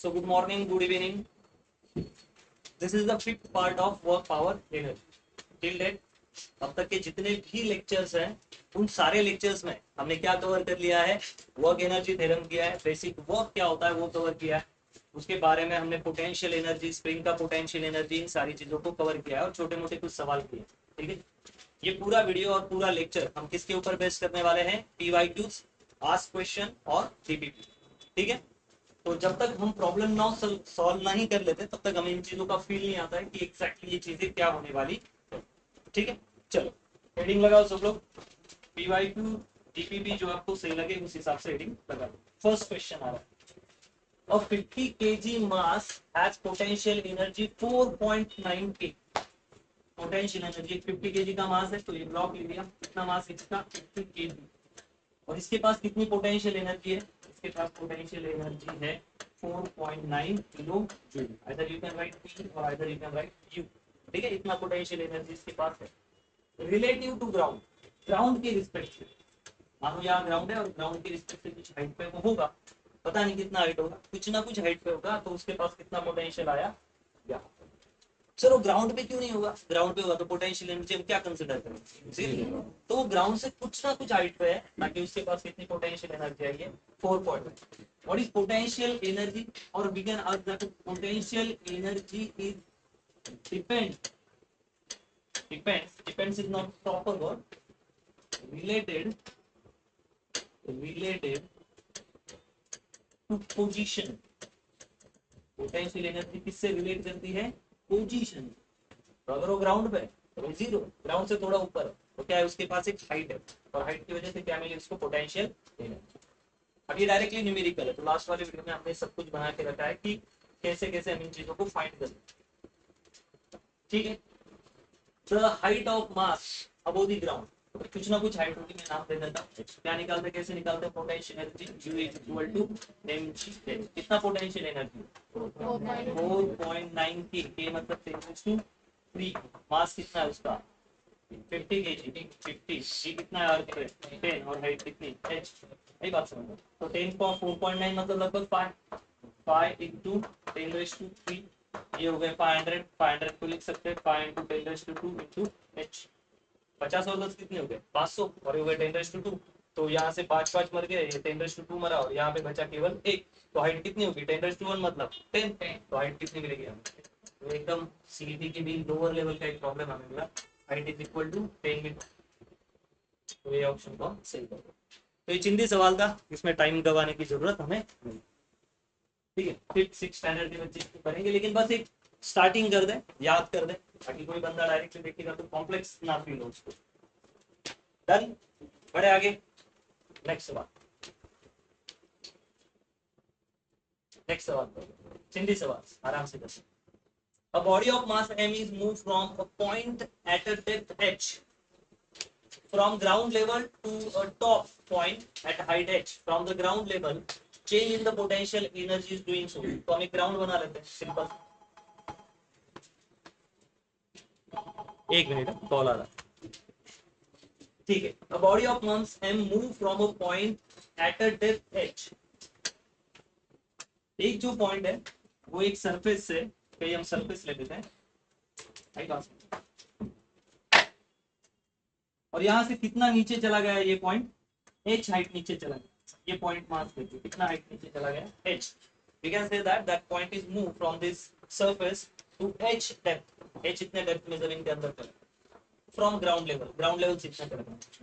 So good morning, good evening. This is the fifth part of work power energy. Till date अब तक के जितने भी lectures हैं उन सारे लेक्चर्स में हमने क्या कवर कर लिया है? वर्क एनर्जी थ्योरम किया है, बेसिक वर्क क्या होता है वो कवर किया है, उसके बारे में हमने पोटेंशियल एनर्जी, स्प्रिंग का पोटेंशियल एनर्जी, इन सारी चीजों को कवर किया है और छोटे मोटे कुछ सवाल किए। ठीक है, ये पूरा वीडियो और पूरा लेक्चर हम किसके ऊपर बेस करने वाले हैं? PYQs, आस्क क्वेश्चन और DPP। ठीक है, तो जब तक हम प्रॉब्लम ना सॉल्व नहीं कर लेते तब तक हमें इन चीजों का फील नहीं आता है कि एग्जैक्टली ये चीजें क्या होने वाली। ठीक है, चलो हेडिंग लगाओ सब लोग। PYQ DPP जो आपको सही लगे उस हिसाब से हेडिंग लगा दो। फर्स्ट क्वेश्चन आ रहा है, a 50 kg mass has potential energy 4.9 k। Potential energy 50 kg का मास है तो ये ब्लॉक ले लिया, कितना मास इसका 50 kg, और इसके पास कितनी पोटेंशियल एनर्जी है? इसके पास पोटेंशियल एनर्जी है 4.9 kilo joule. Either you can write P और either you can write U। ठीक है, इतना पोटेंशियल एनर्जी इसके पास है। रिलेटिव टू ग्राउंड, ग्राउंड के रिस्पेक्ट से, मानो यहाँ ग्राउंड है और ग्राउंड के रिस्पेक्ट से कुछ हाइट पे वो होगा, पता नहीं कितना हाइट होगा, कुछ ना कुछ हाइट पे होगा, तो उसके पास कितना पोटेंशियल आया? यहाँ। चलो ग्राउंड पे क्यों नहीं होगा? ग्राउंड पे होगा तो पोटेंशियल एनर्जी हम क्या कंसीडर करें? जीरो। तो वो ग्राउंड से कुछ ना कुछ हाइट पे है, ताकि उसके पास कितनी पोटेंशियल एनर्जी आई है? 4 point. What is potential energy? और we can ask that potential energy is depends is not proper word, related to position। Potential energy किससे रिलेट करती है? पोजीशन। तो अगर वो ग्राउंड पे तो वो जीरो, ग्राउंड से थोड़ा ऊपर है तो क्या है? उसके पास एक हाइट है, और हाइट की वजह से क्या मिली उसको? Potential energy. अब ये डायरेक्टली न्यूमेरिकल है, तो लास्ट वाले वीडियो में हमने सब कुछ बना के रखा है कि कैसे कैसे हम इन चीजों को फाइंड करें। ठीक है, the height of mass above the ground, कुछ ना कुछ हाइट होगी, मैं नाम दे देता हूँ। क्या निकालते, कैसे निकालते हैं? Potential energy U is equal to mg। कितना पोटेंशियल एनर्जी? 4.9 के मतलब 10⁻³ मास कितना है उसका? 50 kg। 50 जी कितना है? 10 और हाइट कितनी? h। यही बात समझ। तो 10 को 4.9 मतलब लगभग 5 इंटू 10⁻³ ये हो गए 500। 500 को लिख सकते हैं 5 इंटू 10⁻² इंटू h। 50 और 10 कितने हो गए? 500, और ये हो गए 10⁻²। तो यहाँ से 5 मर गए, ये 10⁻² मरा, और यहाँ पे बचा केवल 1। तो हाइट कितनी होगी? 10⁻1 मतलब 10। तो हाइट कितनी मिलेगी हमें? तो एकदम सीईटी की भी लोअर लेवल का एक प्रॉब्लम हमें मिला, height is equal to 10 metre. तो ये ऑप्शन को सही कर दो। तो ये चिंदी सवाल था, इसमें टाइम गवाने की जरूरत हमें नहीं। ठीक है, 5th-6th स्टैंडर्ड के बच्चे करेंगे, लेकिन बस एक स्टार्टिंग कर दे, याद कर दे, ताकि कोई बंदा डायरेक्टली देखेगा तो कॉम्प्लेक्स ना फील हो उसको। डन, बढ़े आगे। नेक्स्ट सवाल, चिंदी सवाल आराम से कर। A body of mass m is moved from a point at a depth h from ground level to a top point at height h from the ground level, change in the potential energy is doing so। तो हम एक ground बना लेते हैं, simple. एक minute, call आ रहा है। ठीक है, a body of mass m move from a point at a depth h। एक जो पॉइंट है वो एक सरफेस से, कहीं हम सरफेस ले लेते हैं, और यहां से कितना नीचे चला गया ये पॉइंट? h हाइट नीचे चला गया। ये पॉइंट मास देखिए कितना हाइट नीचे चला गया? h। we can say that that point is moved from this surface to h depth। h इतने डेप्थ में जमीन के अंदर चला फ्रॉम ग्राउंड लेवल से इतना चला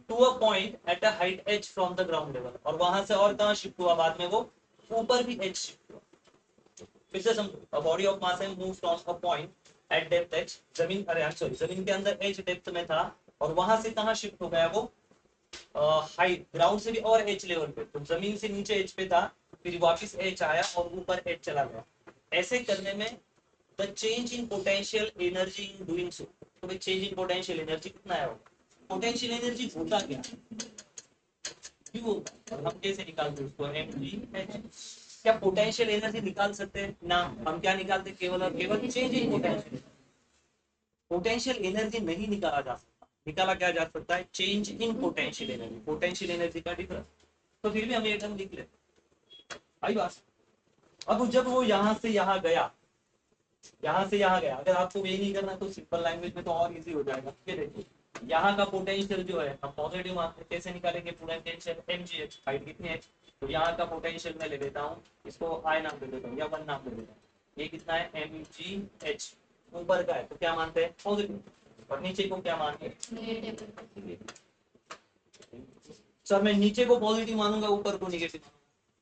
to a point at a height h from the ground level, और वहां से और कहां शिफ्ट हुआ बाद में? वो ऊपर भी h शिफ्ट हुआ। फिर से समझो, a body of mass m moves from a point at depth h, जमीन, अरे सॉरी, जमीन के अंदर h डेप्थ में था, और वहां से कहां शिफ्ट हो गया वो? हाइट, ग्राउंड से भी और h लेवल पे। तो जमीन से नीचे h पे था, फिर वापस h आया और ऊपर h चला गया। ऐसे करने में the change in potential energy in doing so, तो भाई चेंज इन पोटेंशियल एनर्जी कितना आया होगा? पोटेंशियल एनर्जी होता क्या, क्यों होता, और हम कैसे निकालते हैं उसको? mgh। क्या पोटेंशियल एनर्जी निकाल सकते हैं ना? हम क्या निकालते? केवल और केवल change in potential. Potential energy नहीं निकाला जा सकता, निकाला क्या जा सकता है? Change in potential energy, potential energy का डिफरेंस। तो फिर भी हम ये टर्म लिख लेते, आई बात। अब जब वो यहाँ से यहाँ गया, यहाँ से यहाँ गया, अगर आपको ये नहीं करना तो सिंपल लैंग्वेज में तो और इजी हो जाएगा। ये देखिए यहाँ का पोटेंशियल जो है हम पॉजिटिव मानते हैं, कैसे निकालेंगे? पोटेंशियल mgh, हाइट कितनी है, तो यहाँ का पोटेंशियल मैं ले लेता हूँ, इसको आई नाम दे देता हूँ या 1 नाम दे देता हूँ। ये कितना है? mgh, ऊपर का है तो क्या मानते हैं? पॉजिटिव, और नीचे को क्या मानते हैं? सर मैं नीचे को पॉजिटिव मानूंगा, ऊपर को निगेटिव,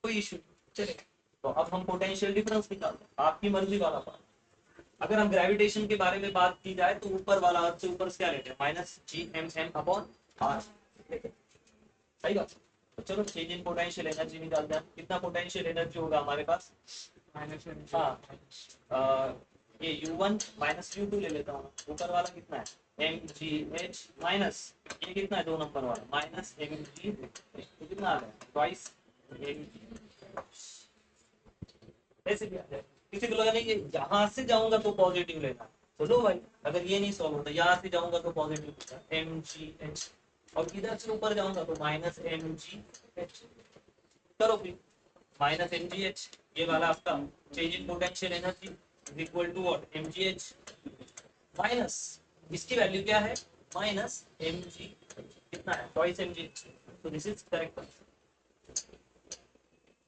कोई इश्यू चले। तो अब हम पोटेंशियल डिफरेंस निकालते हैं, आपकी मर्जी वाला पार्ट। अगर हम ग्रेविटेशन के बारे में बात की जाए तो ऊपर वाला अर्थ से ऊपर क्या लेते हैं? Minus G M M upon R, सही बात। तो चलो चेंज इन पोटेंशियल एनर्जी निकालते हैं। कितना पोटेंशियल एनर्जी होगा हमारे पास? हाँ, ये U1 माइनस U2 ले लेता हूँ। ऊपर वाला कितना है? mgh माइनस, ये कितना है 2 नंबर वाला? माइनस mg, तो कितना आ गया? Twice mg। ऐसे भी आ जाए, किसी को लगा नहीं ये यहाँ से जाऊंगा तो पॉजिटिव लेना, तो लो भाई, अगर ये नहीं सॉल्व होता, यहाँ से जाऊंगा तो पॉजिटिव mgh, और इधर से ऊपर जाऊंगा तो माइनस mgh। करो फिर, माइनस mgh, ये वाला आपका change in potential energy is equal to what? mgh minus, इसकी वैल्यू क्या है? माइनस mg, कितना है? Twice mgh। तो this is correct,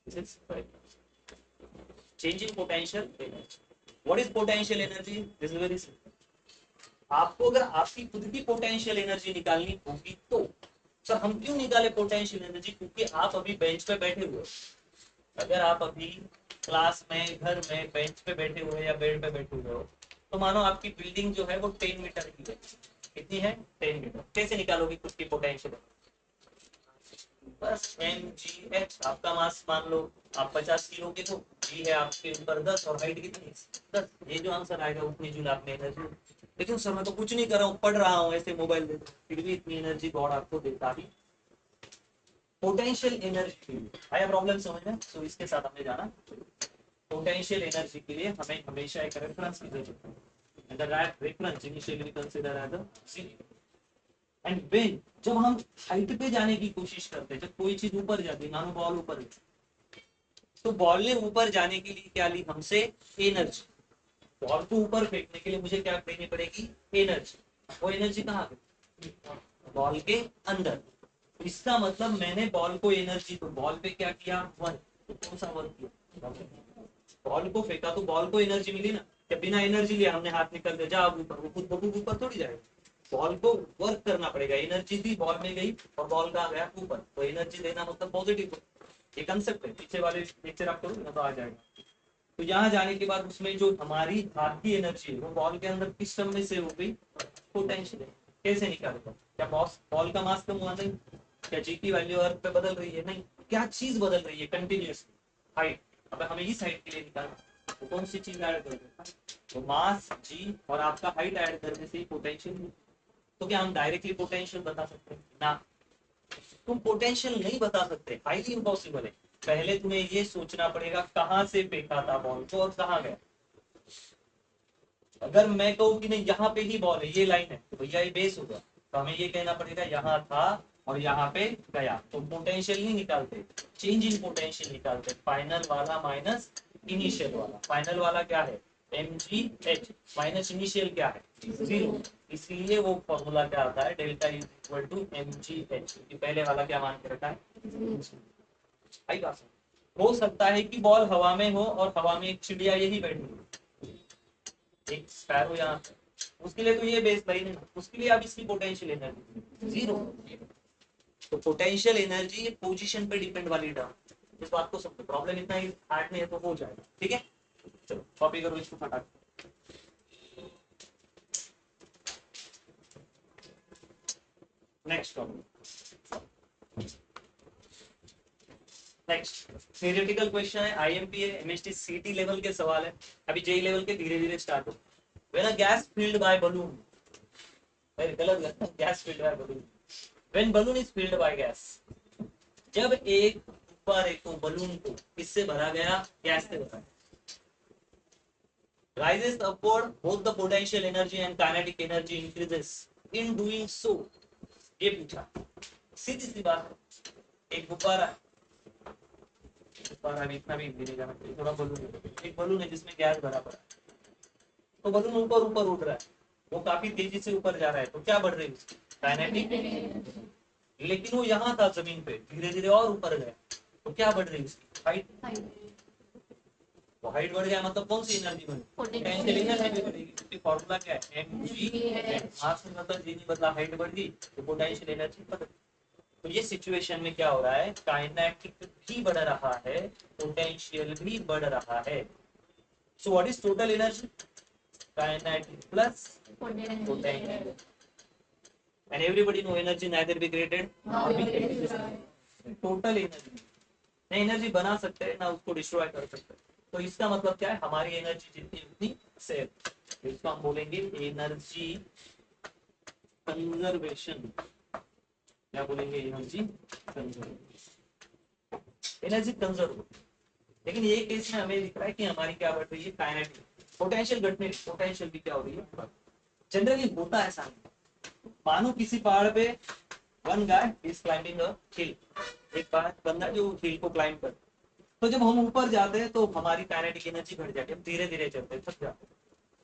this is correct. Change in potential energy, what is potential energy? This is very simple. आपको अगर आपकी खुद की पोटेंशियल एनर्जी निकालनी होगी तो सर हम क्यों निकाले पोटेंशियल एनर्जी? क्योंकि आप अभी बेंच पे बैठे हुए, अगर आप अभी क्लास में, घर में बेंच पे बैठे हुए या बेड पे बैठे हुए हो, तो मानो आपकी बिल्डिंग जो है वो 10 मीटर की है। कितनी है? 10 मीटर। कैसे निकालोगे खुद की पोटेंशियल? बस mgh, आपका मास मान लो आप 50 किलो के हो, जी है आपके ऊपर 10 और हाइट कितनी? 10। ये जो आंसर आएगा उतनी जूल आप में एनर्जी। लेकिन सर मैं तो कुछ नहीं कर रहा हूँ, पढ़ रहा हूँ ऐसे मोबाइल में, फिर भी इतनी एनर्जी गॉड आपको देता ही। पोटेंशियल एनर्जी आया प्रॉब्लम समझ में? तो इसके साथ हमने जाना, पोटेंशियल एनर्जी के लिए हमें हमेशा एक रेफरेंस की जरूरत है, and the reference initially we consider as a zero. And when, जब हम हाइट पे जाने की कोशिश करते हैं, जब कोई चीज ऊपर जाती है, मानो बॉल ऊपर है, तो बॉल ने ऊपर जाने के लिए क्या ली हमसे? एनर्जी। बॉल को ऊपर फेंकने के लिए मुझे क्या देनी पड़ेगी? एनर्जी। वो एनर्जी कहाँ पे? बॉल के अंदर। इसका मतलब मैंने बॉल को एनर्जी, तो बॉल पे क्या किया? 1। तो कौन सा वर्क किया? बॉल को फेंका तो बॉल को एनर्जी मिली ना। जब बिना एनर्जी लिया हमने हाथ निकल के जा ऊपर, वो खुद बखूब ऊपर थोड़ी जाएगा, बॉल को वर्क करना पड़ेगा। एनर्जी थी, बॉल में गई और बॉल कहाँ गया? ऊपर। तो एनर्जी देना मतलब पॉजिटिव। ये कंसेप्ट है, पीछे वाले लेक्चर आप करोगे ना तो आ जाएगा। तो यहाँ जाने के बाद उसमें जो हमारी हाथ की एनर्जी है वो बॉल के अंदर किस टर्म में से हो गई? पोटेंशियल। कैसे निकालेगा? क्या बॉल का मास कम हुआ? नहीं। क्या जी की वैल्यू अर्थ पे बदल रही है? नहीं। क्या चीज बदल रही है? Continuously height. अब हमें इस हाइट के लिए निकालना, तो कौन सी चीज ऐड करोगे? तो मास जी और आपका हाइट ऐड करने से ही पोटेंशियल। तो क्या हम डायरेक्टली पोटेंशियल बता सकते हैं? ना, तुम पोटेंशियल नहीं बता सकते, हाईली इम्पॉसिबल है। पहले तुम्हें ये सोचना पड़ेगा कहां से फेंका था बॉल को और कहां गया। अगर मैं कहूँ कि नहीं यहाँ पे ही बॉल है, ये लाइन है, तो भैया ये बेस होगा, तो हमें ये कहना पड़ेगा यहाँ था और यहाँ पे गया। तो पोटेंशियल नहीं निकालते, चेंज इन पोटेंशियल निकालते। फाइनल वाला माइनस इनिशियल वाला। फाइनल वाला क्या है? mgh माइनस इनिशियल क्या है? 0। इसलिए वो फॉर्मूला क्या आता है? Delta is equal to mgh। पहले वाला क्या मान के रखा है? आई बात। हो सकता है कि बॉल हवा में हो और हवा में एक चिड़िया यही बैठी हो, एक स्पैरो यहाँ, उसके लिए तो ये बेस लाइन है, उसके लिए अब इसकी पोटेंशियल एनर्जी 0। तो पोटेंशियल एनर्जी पोजीशन पे डिपेंड वाली टर्म, इस बात को समझो। प्रॉब्लम इतना ही हार्ड नहीं है तो हो जाएगा, ठीक है। चलो कॉपी करो इसको फटाफट। Next topic, next theoretical question है, आईएमपी है, एमएसटी सीटी लेवल के सवाल है, अभी जेई लेवल के धीरे धीरे स्टार्ट हो। When a gas filled by balloon, गलत gas filled by balloon, when balloon is filled by gas, जब एक ऊपर एक बलून को किससे भरा गया? गैस से भरा। rises upward, both the potential energy and kinetic energy increases. In doing so, ये पूछा, सीधी सी बात है, एक गुब्बारा, पर अभी इतना भी नहीं जाना चाहिए, थोड़ा बलून है, एक बलून है जिसमें गैस भरा पड़ा है, तो बलून ऊपर ऊपर उड़ रहा है, वो काफी तेजी से ऊपर जा रहा है, तो क्या बढ़ रही है उसकी काइनेटिक, लेकिन वो यहाँ था जमीन पे, धीरे धीरे और ऊपर गया, तो क्या बढ़ रही है उसकी हाइट, तो हाइट बढ़ गया मतलब कौन सी एनर्जी बनी, पोटेंशियल एनर्जी भी बढ़ेगी, क्योंकि फॉर्मूला क्या है mg, मास में मतलब जी नहीं बदला, हाइट बढ़ गई तो पोटेंशियल एनर्जी बदल। तो ये सिचुएशन में क्या हो रहा है, काइनेटिक भी बढ़ रहा है, पोटेंशियल भी बढ़ रहा है। So what is total energy, kinetic plus potential, and everybody know energy neither be created nor be created. Total energy, ना एनर्जी बना सकते हैं ना उसको डिस्ट्रॉय कर सकते हैं, तो इसका मतलब क्या है, हमारी एनर्जी जितनी उतनी सेव, तो इसको हम बोलेंगे एनर्जी कंजर्वेशन, क्या बोलेंगे, एनर्जी कंजर्व, एनर्जी कंजर्व। लेकिन ये केस में हमें दिख रहा है कि हमारी क्या बढ़ रही है काइनेटिक, पोटेंशियल घटने, पोटेंशियल भी क्या हो रही है, जनरली होता है ऐसा, मानो किसी पहाड़ पे one guy is climbing a hill, एक बंदा जो हिल को क्लाइंब कर, तो जब हम ऊपर जाते हैं तो हमारी काइनेटिक एनर्जी बढ़ जाती है, धीरे धीरे चलते थक जाते हैं,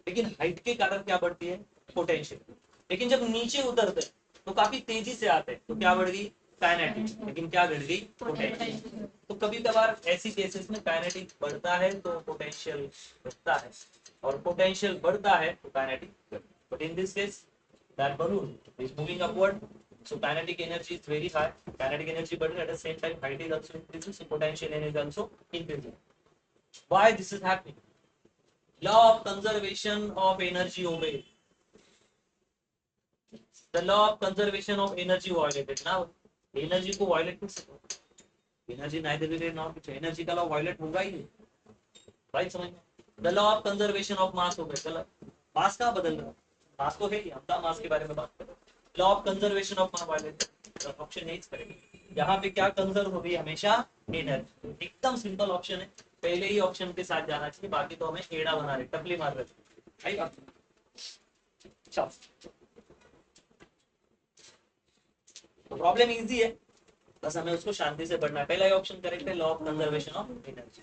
लेकिन हाइट के कारण क्या बढ़ती है, पोटेंशियल। लेकिन जब नीचे उतरते तो काफी तेजी से आते हैं, तो क्या बढ़ गई काइनेटिक, लेकिन क्या बढ़ गई पोटेंशियल। तो कभी कभार ऐसी केसेस में काइनेटिक बढ़ता है तो पोटेंशियल घटता है, और पोटेंशियल बढ़ता है तो kinetic, but in this case that balloon is moving upward, so kinetic energy is very high, kinetic energy but at the same time height is also increasing, so potential energy is also increasing. Why this is happening, law of conservation of energy obeyed, the law of conservation of energy violated, now energy को violate कर सकते, energy neither will nor कुछ, energy का law violate होगा ही नहीं, right समझ में, the law of conservation of mass obeyed, गलत, mass का बदल रहा है, मास तो है ही, हम मास के बारे में बात कर रहे हैं, law of conservation of mass violate, option A correct. यहाँ पे क्या कंजर्व होगी हमेशा, एनर्जी, एकदम सिंपल ऑप्शन है, पहले ही ऑप्शन के साथ जाना चाहिए, बाकी तो हमें एड़ा बना रहे, टपली मार रहे, अच्छा तो प्रॉब्लम इजी है, बस हमें उसको शांति से पढ़ना है। पहला ही ऑप्शन करेक्ट है, law of conservation of energy,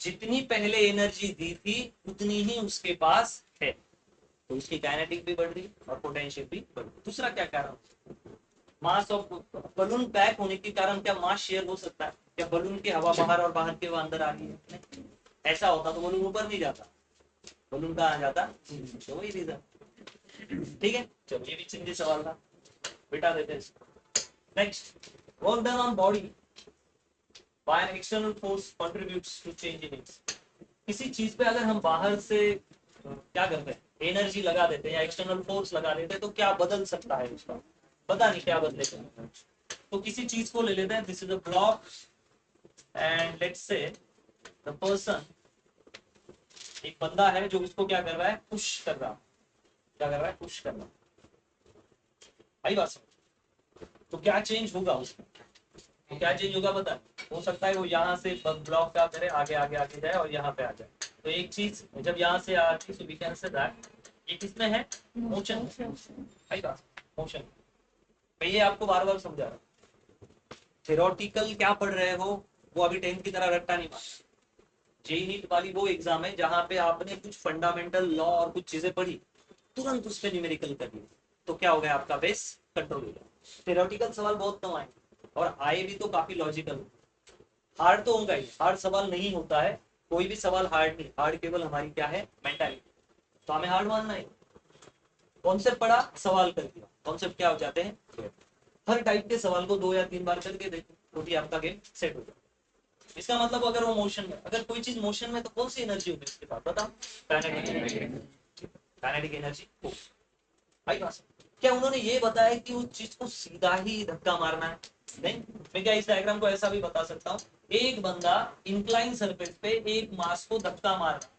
जितनी पहले एनर्जी दी थी उतनी ही उसके पास है, तो उसकी काइनेटिक भी बढ़ रही और पोटेंशियल भी बढ़ रही। दूसरा क्या कारण, मास ऑफ बलून पैक होने के कारण क्या मास शेयर हो सकता है, क्या बलून की हवा बाहर और बाहर के वो अंदर आ रही है, नहीं। ऐसा होता तो बलून ऊपर नहीं जाता, बलून कहाँ जाता, तो वही रीजन, ठीक है। चलो ये भी चिंतित सवाल था, बिठा देते हैं। Next, work done on body by an external force contributes to change in its, किसी चीज पे अगर हम बाहर से क्या करते हैं, एनर्जी लगा देते हैं या एक्सटर्नल फोर्स लगा देते हैं, तो क्या बदल सकता है उसका, पता नहीं क्या बदलेगा। तो किसी चीज को ले लेते हैं, this is a block and let's say the person, एक बंदा है जो उसको क्या कर रहा है, पुश कर रहा, क्या कर रहा है, पुश कर रहा, आई बात समझ, तो क्या चेंज होगा उसमें, तो क्या चेंज होगा पता, हो सकता है वो यहाँ से ब्लॉक क्या करे, आगे आगे आगे जाए और यहाँ पे आ जाए, तो एक चीज जब यहाँ से आती तो वी कैन से दैट ये किसमें है, मोशन, आई बात, मोशन। मैं ये आपको बार बार समझा रहा हूँ, थ्योरेटिकल क्या पढ़ रहे हो वो अभी 10th की तरह रट्टा नहीं मार, जेई नीट वाली वो एग्जाम है जहां पे आपने कुछ फंडामेंटल लॉ और कुछ चीजें पढ़ी, तुरंत उस पर न्यूमेरिकल कर लिया, तो क्या हो गया, आपका बेस कंट्रोल हो गया। थ्योरेटिकल सवाल बहुत कम आए, और आए भी तो काफी लॉजिकल, हार्ड तो होगा ही, हार्ड सवाल नहीं होता है, कोई भी सवाल हार्ड नहीं, हार्ड केवल हमारी क्या है, मेंटालिटी, तो हमें हार्ड मानना है। कॉन्सेप्ट पढ़ा, सवाल कर दिया, कॉन्सेप्ट क्या हो जाते हैं, हर टाइप के सवाल को 2 या 3 बार करके देखो तो भी आपका गेम सेट हो जाए। इसका मतलब अगर वो मोशन में, अगर कोई चीज मोशन में तो कौन सी एनर्जी होगी उसके पास, बताओ, काइनेटिक एनर्जी हो भाई। क्या उन्होंने ये बताया कि उस चीज को सीधा ही धक्का मारना है, नहीं। मैं क्या इस डायग्राम को ऐसा भी बता सकता हूँ, एक बंदा इंक्लाइन सरफेस पे एक मास को धक्का मार रहा है,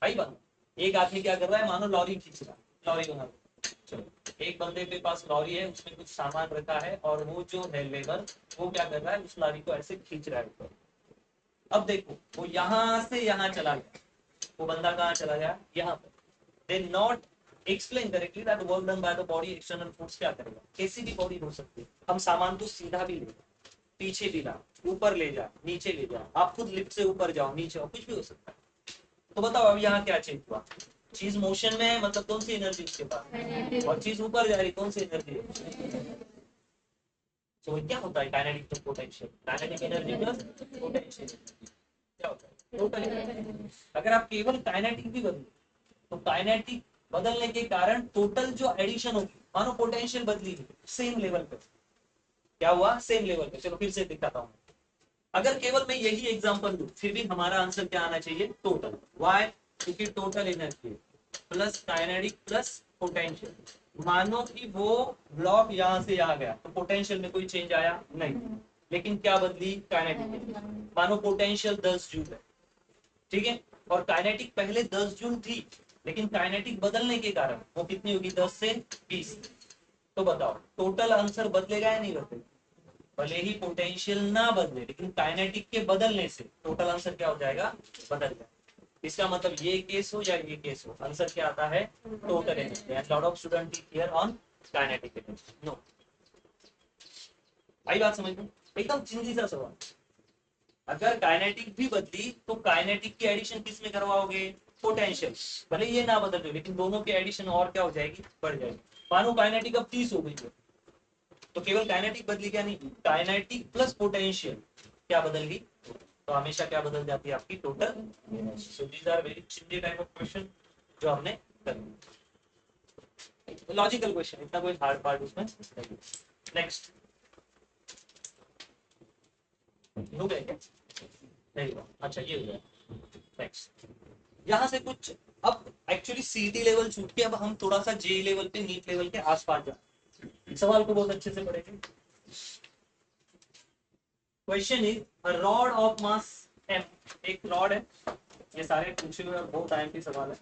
भाई बंदा, एक आदमी क्या कर रहा है, मानो लॉरी खींच रहा है, लॉरी बना, चलो एक बंदे के पास लॉरी है, उसमें कुछ सामान रखा है, और वो जो है लेबर, वो क्या कर रहा है, उस लॉरी को ऐसे खींच रहा है ऊपर। अब देखो वो यहां से यहां चला गया, वो बंदा कहाँ चला गया, यहाँ पर, they not explain correctly that work done by the body, external force क्या करेगा, कैसी भी बॉडी हो सकती है, हम सामान को सीधा भी लेंगे, पीछे भी ला, ऊपर ले जा, नीचे ले जा, आप खुद लिफ्ट से ऊपर जाओ, नीचे आओ, कुछ भी हो सकता है। तो बताओ अब यहाँ क्या चेंज हुआ? चीज मोशन में है, मतलब कौन सी एनर्जी उसके पास, और चीज ऊपर जा रही, कौन सी एनर्जी है? तो क्या होता है kinetic plus potential? Kinetic energy plus potential क्या होता है? Total energy. अगर आप केवल काइनेटिक भी बदलो तो काइनेटिक बदलने के कारण टोटल जो एडिशन होगी, मानो पोटेंशियल बदली सेम लेवल पे, क्या हुआ? सेम लेवल पे। चलो फिर से दिखाता हूँ। अगर केवल मैं यही एग्जांपल दूं फिर भी हमारा आंसर क्या आना चाहिए? टोटल। व्हाई? क्योंकि total energy plus kinetic plus potential. मानो कि वो ब्लॉक यहां से आ गया तो पोटेंशियल में कोई चेंज आया नहीं, लेकिन क्या बदली? काइनेटिक। मानो पोटेंशियल 10 जूल है, ठीक है, और काइनेटिक पहले 10 जूल थी, लेकिन काइनेटिक बदलने के कारण वो कितनी होगी? 10 से 20। तो बताओ टोटल आंसर बदलेगा या नहीं बदलेगा? भले ही पोटेंशियल ना बदले, लेकिन काइनेटिक के बदलने से टोटल आंसर क्या हो जाएगा? बदल जाएगा। इसका मतलब ये केस हो या ये केस हो, आंसर क्या आता है? Total energy. And lot of student here on kinetic energy. No, I बात समझ में? एकदम चिंदी सा सवाल। अगर काइनेटिक भी बदली तो काइनेटिक की एडिशन किस में करवाओगे? पोटेंशियल। भले ये ना बदल रहे, लेकिन दोनों की एडिशन और क्या हो जाएगी? बढ़ जाएगी। मानो काइनेटिक अब 30 हो गई है, तो केवल काइनेटिक बदली क्या? नहीं, काइनेटिक प्लस पोटेंशियल क्या बदल गई? तो हमेशा क्या बदल जाती है? आपकी total energy. So these are very चिंदी टाइप ऑफ क्वेश्चन जो हमने कर लिया। लॉजिकल क्वेश्चन, इतना कोई हार्ड पार्ट उसमें नहीं। नेक्स्ट हो गया क्या? नहीं हुआ, अच्छा ये हो गया। नेक्स्ट, यहाँ से कुछ अब एक्चुअली सीटी लेवल छूट के अब हम थोड़ा सा जे लेवल पे, नीट लेवल के आसपास जाए। सवाल को बहुत अच्छे से पढ़ेंगे। Question is a rod of mass M. एक रॉड है, ये सारे पूछे हुए और बहुत आईएमपी सवाल है।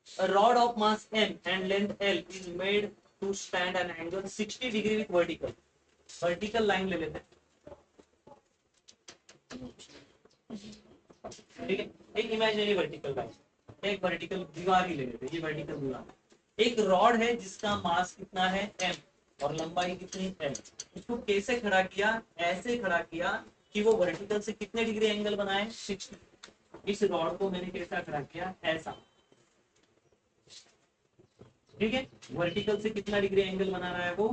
A rod of mass m and length l is made to stand an angle 60 degree with vertical. Vertical line ले लेते हैं, ठीक है, एक इमेजिनरी वर्टिकल लाइन, एक वर्टिकल दीवार ही ले लेते हैं, ये वर्टिकल दीवार। एक रॉड है जिसका मास कितना है? m, और लंबाई कितनी? l। उसको कैसे खड़ा किया? ऐसे खड़ा किया कि वो वर्टिकल से कितने डिग्री एंगल बनाए? 60। इस रॉड को मैंने कैसा खड़ा किया? ऐसा, ठीक है। वर्टिकल से कितना डिग्री एंगल बना रहा है वो?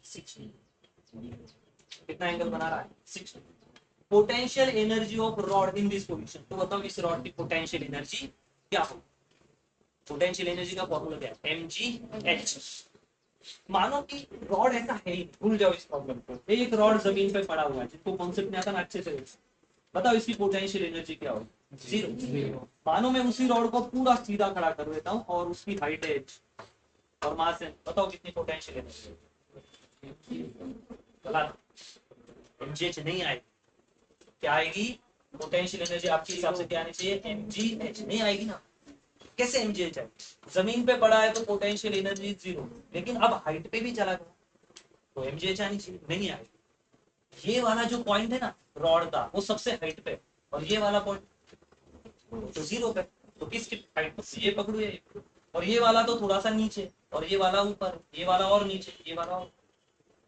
60। कितना एंगल बना रहा है? 60। Potential energy of rod in this position. तो बताओ इस रॉड की पोटेंशियल एनर्जी क्या हो? पोटेंशियल एनर्जी का फॉर्मूला क्या है? mgh। मानो कि रॉड ऐसा है ही, भूल जाओ इस प्रॉब्लम को। एक रॉड जमीन पे पड़ा हुआ है जिसको कॉन्सेप्ट नहीं आता ना अच्छे से, बताओ इसकी पोटेंशियल एनर्जी क्या हो? 0। मानो मैं उसी रॉड को पूरा सीधा खड़ा कर देता हूँ और उसकी हाइट है h और मास है, बताओ कितनी पोटेंशियल एनर्जी? गलत, mgh नहीं आएगी। क्या आएगी? पोटेंशियल एनर्जी आपके हिसाब से क्या आनी चाहिए? mgh। नहीं आएगी ना, कैसे mgh आएगी? जमीन पे पड़ा है तो पोटेंशियल एनर्जी 0, लेकिन अब हाइट पे भी चला गया तो mgh आनी चाहिए, नहीं आएगी। ये वाला जो पॉइंट है ना रॉड का, वो सबसे हाइट पे, और ये वाला पॉइंट तो 0 पे। तो किसकी हाइट? ये पकड़ू ये, और ये वाला तो थोड़ा सा नीचे, और ये वाला ऊपर, ये वाला और नीचे, ये वाला और।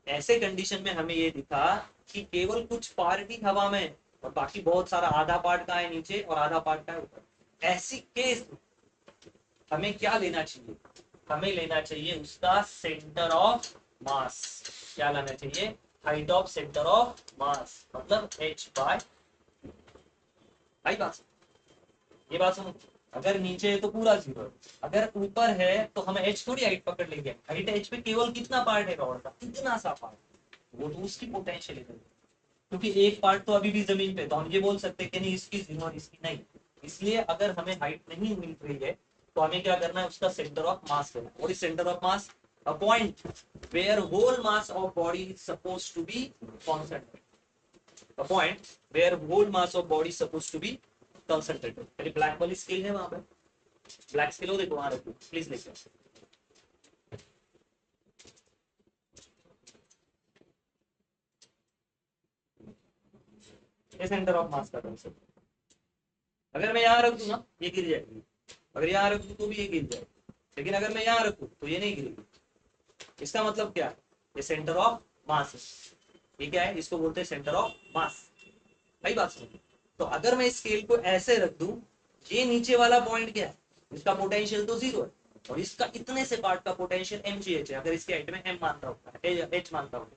ऐसे कंडीशन में हमें ये दिखा कि केवल कुछ पार्ट ही हवा में है और बाकी बहुत सारा, आधा पार्ट का है नीचे और आधा पार्ट का है ऊपर। ऐसी केस हमें क्या लेना चाहिए? हमें लेना चाहिए उसका सेंटर ऑफ मास। क्या लाना चाहिए? हाइट ऑफ सेंटर ऑफ मास, मतलब h बाय। आई बात? ये बात समझ। अगर नीचे है तो पूरा 0, अगर ऊपर है तो हम h थोड़ी हाइट पकड़ लेंगे। हाइट h पे केवल कितना पार्ट है रॉड का? इतना सा पार्ट, वो तो उसकी पोटेंशियल है, क्योंकि एक पार्ट तो अभी भी जमीन पे, तो हम ये बोल सकते हैं कि नहीं इसकी 0 और इसकी नहीं। इसलिए अगर हमें हाइट नहीं मिल रही है तो हमें क्या करना है? उसका सेंटर ऑफ मास लेना। और इस centre of mass, a point where whole mass of body is supposed to be concentrated. A point where whole mass of body supposed to be concentrated. मेरी ब्लैक वाली स्केल है वहां पे, ब्लैक स्केल हो देखो वहां रखो प्लीज, लेके ये सेंटर ऑफ मास का कंसेप्ट। अगर मैं यहाँ रख दूं ना ये गिर जाएगी, अगर यहाँ रख दूं तो भी ये गिर जाएगी, लेकिन अगर मैं यहाँ रखूं तो ये नहीं गिरेगी। इसका मतलब क्या? ये सेंटर ऑफ मास है। ठीक है, इसको बोलते हैं सेंटर ऑफ मास। सही बात सुनो। तो अगर मैं स्केल को ऐसे रख दूं, ये नीचे वाला पॉइंट क्या है, इसका पोटेंशियल तो 0 है, और इसका इतने से पार्ट का पोटेंशियल mgh है। अगर इसके हाइट में m मानता हूँ, h मानता हूँ,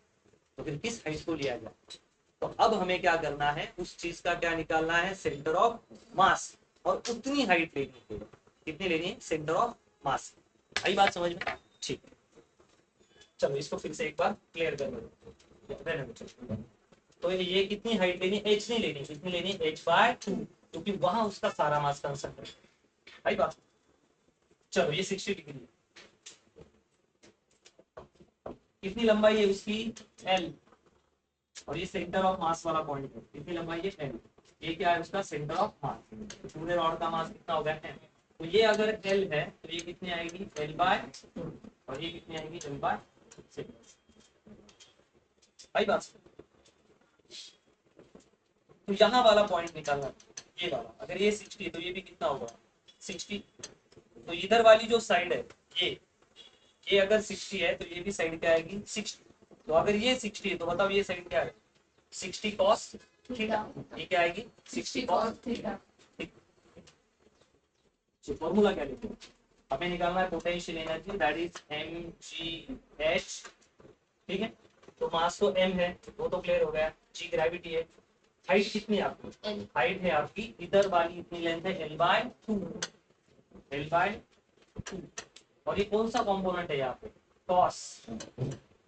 तो फिर किस हाइट को लिया जाए। तो अब हमें क्या करना है, उस चीज का क्या निकालना है, सेंटर ऑफ मास, और उतनी हाइट लेनी है। कितनी लेनी है, सेंटर ऑफ मास। आई बात समझ में? ठीक है, चलो इसको फिर से एक बार क्लियर कर लो। तो ये कितनी हाइट लेनी, h नहीं लेनी, कितनी लेनी, h/2, क्योंकि वहां उसका सारा मास कंसंट्रेट है। आई बात। चलो ये 60 डिग्री, कितनी लंबाई है उसकी, l, और ये सेंटर ऑफ मास वाला पॉइंट है, कितनी लंबाई है, l। ये क्या है, उसका सेंटर ऑफ मास। तो पूरे रॉड का मास कितना होगा, m। तो ये अगर l है तो ये कितनी आएगी, l/2, और ये कितनी आएगी, l/6। भाई बात। तो यहाँ वाला पॉइंट निकालना, ये वाला, अगर ये 60 तो ये भी कितना होगा, 60। तो इधर वाली जो साइड है, ये अगर 60 है तो ये भी साइड क्या आएगी, 60। तो अगर ये 60 है तो बताओ ये साइड क्या है, 60 cos थीटा। ये क्या आएगी, 60 cos थीटा। फॉर्मूला क्या लिखते हैं, हमें निकालना है potential energy, that is mgh। ठीक है, तो मास तो m है, वो तो क्लियर हो गया, g ग्रेविटी है। हाइट कितनी है आपकी, हाइट है आपकी इधर वाली इतनी लेंथ है, l/2, l/2। और ये कौन सा कंपोनेंट है यहाँ पे, cos,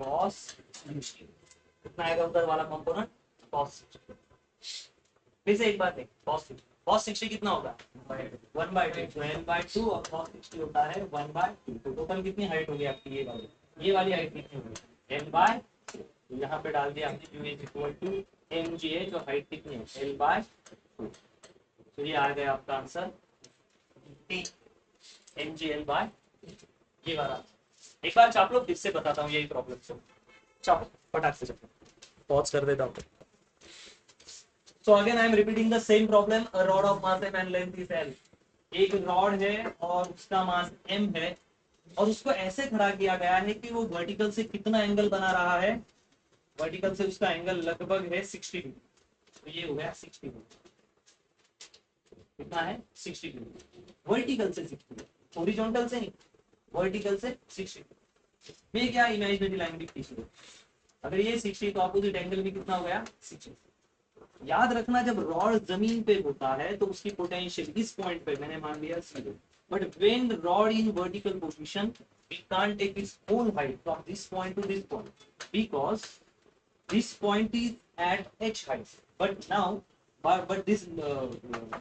cos 60। कितना आएगा उधर वाला कंपोनेंट, cos 60। फिर से एक बात है, cos 60 कितना होगा, 1/2, तो l/2 और cos 60 होता है 1/2। तो टोटल कितनी हाइट होगी आपकी, ये वाली हाइट कितनी होगी, l/2। यहाँ पे डाल दिया हमने, u is equal to mgh, और हाइट कितनी है, l/2। तो ये आ गया आपका आंसर t, mgl/, ये वाला। एक बार चाप लो, फिर से बताता हूँ यही प्रॉब्लम से। चाप फटाक से चाप, पॉज कर देता हूँ। So again I am repeating the same problem. A rod of mass m and length is l. एक रॉड है और उसका मास m है, और उसको ऐसे खड़ा किया गया है कि वो वर्टिकल से कितना एंगल बना रहा है, वर्टिकल से उसका एंगल लगभग है 60 डिग्री। तो ये हो गया 60 डिग्री, कितना है, 60 डिग्री, वर्टिकल से 60, हॉरिजॉन्टल से नहीं, वर्टिकल से 60। ये क्या इमेजिनरी लाइन भी खींच लो, अगर ये 60 तो अपोजिट एंगल भी कितना हो गया, 60। याद रखना, जब रॉड जमीन पे होता है तो उसकी पोटेंशियल इस पॉइंट पे मैंने मान लिया 0, but when rod in vertical position we can't take its whole height from this point to this point because this point is at h height, but now but this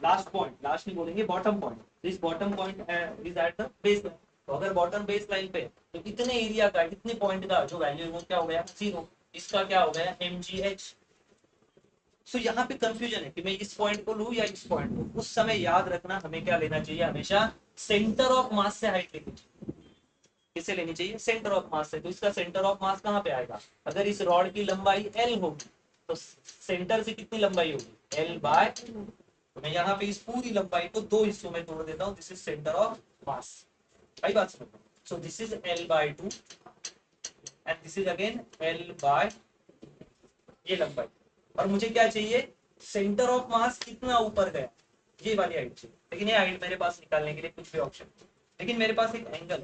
last point, last नहीं बोलेंगे, bottom point, this bottom point is at the baseline। तो अगर bottom base line पे तो इतने area का, इतने point का जो वैल्यू है वो क्या हो गया, 0। इसका क्या हो गया, mgh। सो यहाँ पे कंफ्यूजन है कि मैं इस पॉइंट को लूं या इस पॉइंट को। उस समय याद रखना हमें क्या लेना चाहिए, हमेशा सेंटर ऑफ मास से हाइट लेनी चाहिए। किसे लेनी चाहिए, सेंटर ऑफ मास से। तो इसका सेंटर ऑफ मास कहाँ पे आएगा, अगर इस रॉड की लंबाई l होगी तो सेंटर से कितनी लंबाई होगी, l/2। तो मैं यहाँ पे इस पूरी लंबाई को दो हिस्सों में तोड़ देता हूँ, दिस इज सेंटर ऑफ मास। भाई बात समझ। So this is l/2 and this is again l/, ये लंबाई। और मुझे क्या चाहिए, सेंटर ऑफ मास कितना ऊपर गया, ये वाली हाइट चाहिए। लेकिन ये हाइट मेरे पास निकालने के लिए कुछ भी ऑप्शन, लेकिन मेरे पास एक एंगल,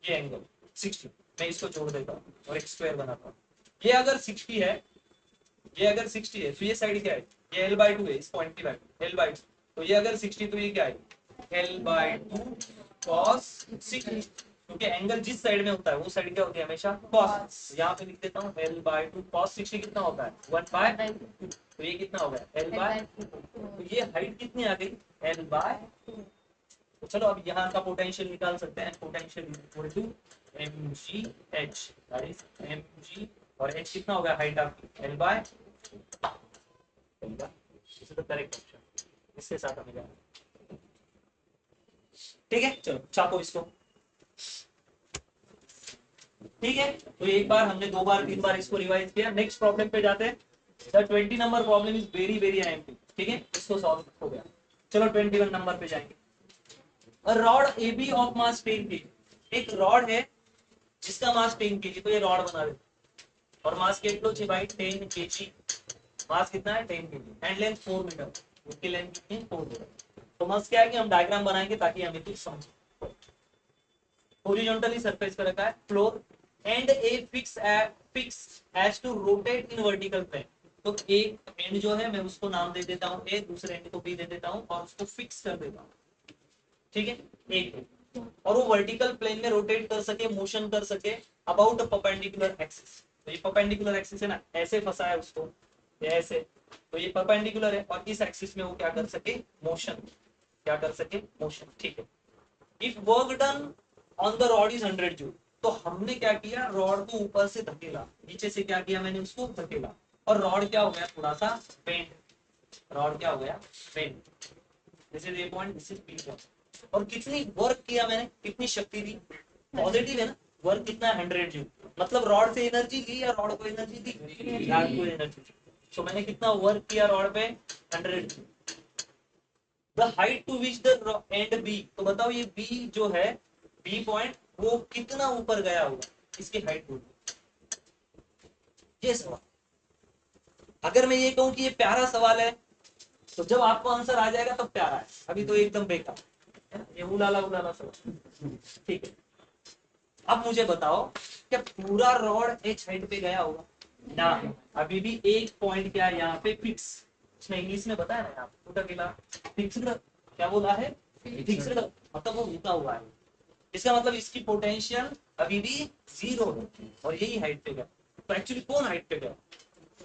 ये एंगल 60, मैं इसको जोड़ देता हूँ और एक स्क्वायर बनाता हूँ। ये अगर 60 है, ये अगर 60 है तो ये साइड क्या है, ये l/2 है, इस पॉइंट की वैल्यू l/2। तो ये अगर 60 तो ये क्या है, l/2 cos 60, क्योंकि एंगल जिस साइड में होता है वो साइड क्या होती है, हमेशा cos। यहाँ पे लिख देता हूँ l/2 cos 60 कितना होता है, 1/2। तो ये कितना हो गया, l/2। तो ये हाइट कितनी आ गई, l/2। तो चलो अब यहाँ का पोटेंशियल निकाल सकते हैं, potential equal to mgh, that is mg, और h कितना होगा, हाइट आपकी l/, this is the correct option. इसके साथ हमें जाना, ठीक है। चलो छापो इसको, ठीक है। तो एक बार हमने 2 बार 3 बार इसको रिवाइज किया। नेक्स्ट प्रॉब्लम पे जाते हैं। The 20 number problem is very very IMP, ठीक है, इसको सॉल्व हो गया। चलो 21 नंबर पे जाएंगे। A rod A B of mass 10 kg, एक रॉड है जिसका मास 10 kg, तो ये रॉड बना देते, और मास કેટલો છે ભાઈ 10 kg। मास कितना है 10 kg एंड लेंथ 4 मीटर। उसकी लेंथ कितनी है 4 मीटर। तो मस्त क्या है कि हम डायग्राम बनाएंगे ताकि हमें कुछ समझ। हॉरिजॉन्टली सरफेस पे रखा है floor and a fix has to rotate in vertical plane. तो एक एंड जो है मैं उसको नाम दे देता हूँ ए, दूसरे एंड को बी दे देता हूँ और उसको फिक्स कर देता हूँ। ठीक है, एक और वो वर्टिकल प्लेन में रोटेट कर सके, मोशन कर सके अबाउट अ परपेंडिकुलर एक्सिस। तो ये परपेंडिकुलर एक्सिस है ना, ऐसे फंसा है उसको ऐसे, तो ये परपेंडिकुलर है और इस एक्सिस में वो क्या कर सके मोशन, क्या कर सके मोशन। ठीक है, if work done on the rod is 100 joule. तो हमने क्या किया, रॉड को ऊपर से धकेला, नीचे से क्या किया मैंने उसको धकेला और रॉड क्या हो गया थोड़ा सा बेंड, रॉड क्या हो गया bend. This is A point, this is B point. और कितनी वर्क किया मैंने, कितनी शक्ति दी, पॉजिटिव है ना, वर्क कितना है 100 जूल। मतलब रॉड से एनर्जी ली या रॉड को एनर्जी दी, रॉड को एनर्जी दी। तो मैंने कितना वर्क किया रॉड पे 100 joule. The height to which the end B. तो बताओ ये बी जो है बी पॉइंट वो कितना ऊपर गया होगा, इसकी हाइट बोलो। ये सवाल, अगर मैं ये कहूं कि ये प्यारा सवाल है तो जब आपको आंसर आ जाएगा तब प्यारा है, अभी तो एकदम बेकार है, ये उलाला उलाला सवाल। ठीक है, अब मुझे बताओ क्या पूरा रॉड एच हाइट पे गया होगा ना, अभी भी एक पॉइंट क्या है यहाँ पे फिक्स। उसने इंग्लिश में बताया ना यहाँ फिक्स्ड, क्या बोला है फिक्स्ड, मतलब वो रुका हुआ है। इसका मतलब इसकी पोटेंशियल अभी भी 0 है और यही हाइट पे गया। तो एक्चुअली कौन हाइट पे गया,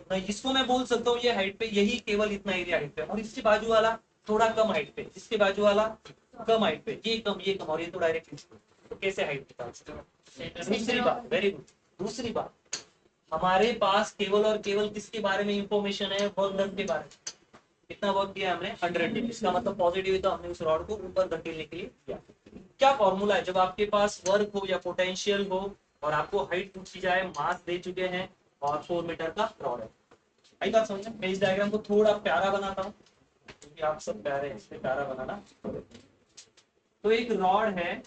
तो इसको मैं बोल सकता हूँ ये हाइट पे, यही केवल इतना एरिया हाइट पे, और इसके बाजू वाला थोड़ा कम हाइट पे, इसके बाजू वाला कम हाइट पे, ये कम और ये तो डायरेक्ट। तो कैसे हाइट पे। दूसरी बात, वेरी गुड, दूसरी बात, हमारे पास केवल और केवल किसके बारे में इंफॉर्मेशन है, वर्क डन के बारे में। कितना वर्क किया हमने 100। इसका मतलब पॉजिटिव है तो हमने उस रॉड को ऊपर धकेलने के लिए किया। क्या फॉर्मूला है, जब आपके पास वर्क हो या पोटेंशियल हो और आपको हाइट पूछी जाए, मास दे चुके हैं और 4 मीटर का रॉड है। आई बात समझ में। मैं इस डायग्राम को थोड़ा प्यारा बनाता हूँ क्योंकि आप सब प्यारे हैं, इसलिए प्यारा बनाना। तो एक रॉड है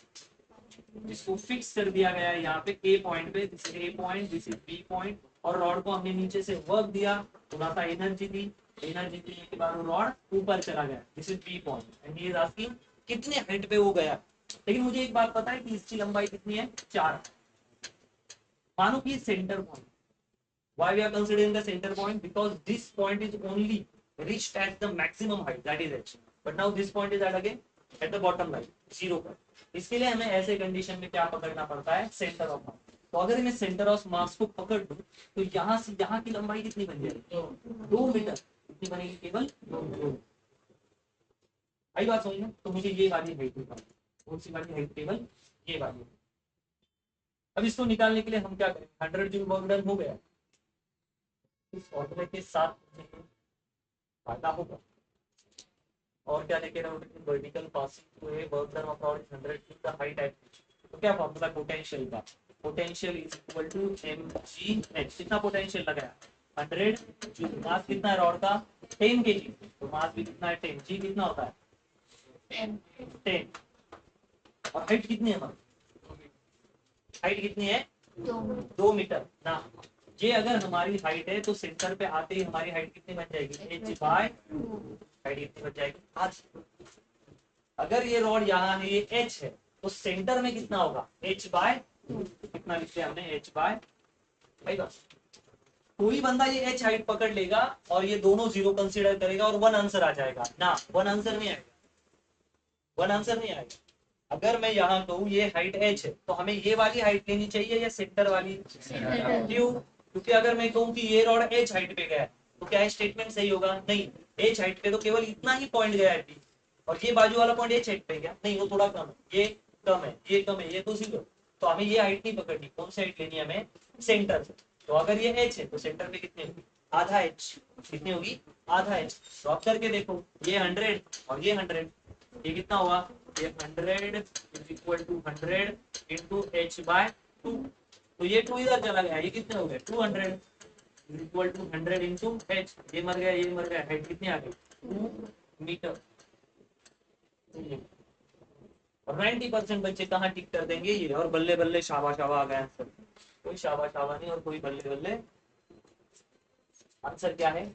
जिसको फिक्स कर दिया गया है यहाँ पे ए पॉइंट पे, this is A point, this is B point, और रॉड को हमने नीचे से वर्क दिया, थोड़ा सा एनर्जी दी, एनर्जी देने के बाद वो रॉड ऊपर चला गया, this is B point and he is asking कितने हाइट पे वो गया। लेकिन मुझे एक बात पता है कि इसकी लंबाई कितनी है 4। मानो कि centre point, why we are considering the center point, because this point is only reached at the maximum height, that is h, but now this point is at again at the bottom line 0 पर। इसके लिए हमें ऐसे condition में क्या पकड़ना पड़ता है, सेंटर ऑफ मास। तो अगर मैं सेंटर ऑफ मास को पकड़ लूं तो यहाँ से यहाँ की लंबाई कितनी बन जाएगी 2 मीटर, कितनी बनेगी केवल 2। आई बात समझ में। तो मुझे ये वाली हाइट निकालनी, कौन सी वाली हाइट, केवल ये वाली। अब इसको निकालने के लिए हम क्या करें, 100 जूल वर्क डन हो गया, इस फॉर्मूले के साथ फायदा होगा। और क्या लेके रहोगे, vertical passing through A work done of rod is 100 joule, the height at which. तो क्या फॉर्मूला पोटेंशियल का, potential is equal to mgh। कितना पोटेंशियल लगाया 100 जूल, मास कितना है रॉड का 10 kg, तो मास भी कितना है 10, जी कितना होता है 10, और हाइट कितनी है हमारी, हाइट कितनी है 2 मीटर ना। ये अगर हमारी हाइट है तो सेंटर पे आते ही हमारी हाइट कितनी बन जाएगी h बाय, हाइट कितनी बन जाएगी आधी। अगर ये रॉड यहाँ है, ये h है, तो सेंटर में कितना होगा h बाय, कितना लिखते हैं हमने h बाय। भाई बस कोई बंदा ये h हाइट पकड़ लेगा और ये दोनों 0 कंसीडर करेगा और 1 आंसर आ जाएगा ना, 1 आंसर नहीं आएगा, 1 आंसर नहीं आएगा। अगर मैं यहाँ कहूँ ये हाइट h है तो हमें ये वाली हाइट लेनी चाहिए या सेंटर वाली, क्यों, क्योंकि अगर मैं कहूँ कि ये रॉड h हाइट पे गया है तो क्या स्टेटमेंट सही होगा, नहीं, h हाइट पे तो केवल इतना ही पॉइंट गया है और ये बाजू वाला पॉइंट h हाइट पे गया, नहीं वो थोड़ा कम है, ये कम है, ये कम है, ये तो 0। तो हमें ये हाइट नहीं पकड़नी, कौन सी हाइट लेनी है हमें, सेंटर से। तो अगर ये h है तो सेंटर पे कितनी होगी आधा h, कितनी होगी आधा h। ड्रॉप करके देखो ये 100 और ये 100, ये कितना हुआ, ये 100 is equal to 100 into h by 2। तो ये 2 इधर चला गया, ये कितने हो गए 200 is equal to 100 into h, ये मर गया, ये मर गया, हाइट कितनी आ गई 2 मीटर। और 90% बच्चे कहाँ टिक कर देंगे ये, और बल्ले बल्ले शाबा शाबा आ गए आंसर। कोई शाबा शाबा नहीं और कोई बल्ले बल्ले आंसर क्या है?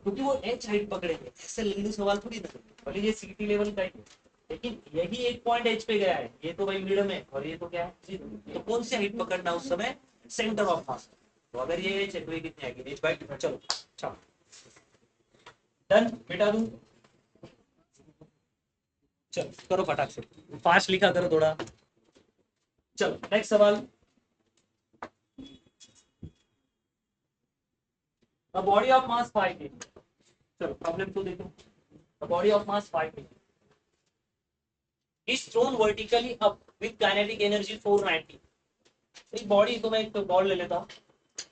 क्योंकि वो एच हाइट पकड़ेंगे, ऐसे लंबू सवाल थोड़ी ना करेंगे, भले ये सीटी लेवल का ही है, लेकिन यही एक पॉइंट एच पे गया है, ये तो भाई मिड में, और ये तो क्या है जीरो, तो कौन सी हाइट पकड़ना उस समय? सेंटर ऑफ मास। तो अगर ये एच है तो ये कितनी आएगी? H by two. चलो चलो डन, मिटा दूं? चलो करो फटाक से, फास्ट लिखा करो थोड़ा। चलो नेक्स्ट सवाल। A body of mass 5 kg, चलो प्रॉब्लम तो देखो। A body of mass 5 kg is thrown vertically up with kinetic energy 490। एक बॉडी, तो मैं एक बॉल ले लेता हूँ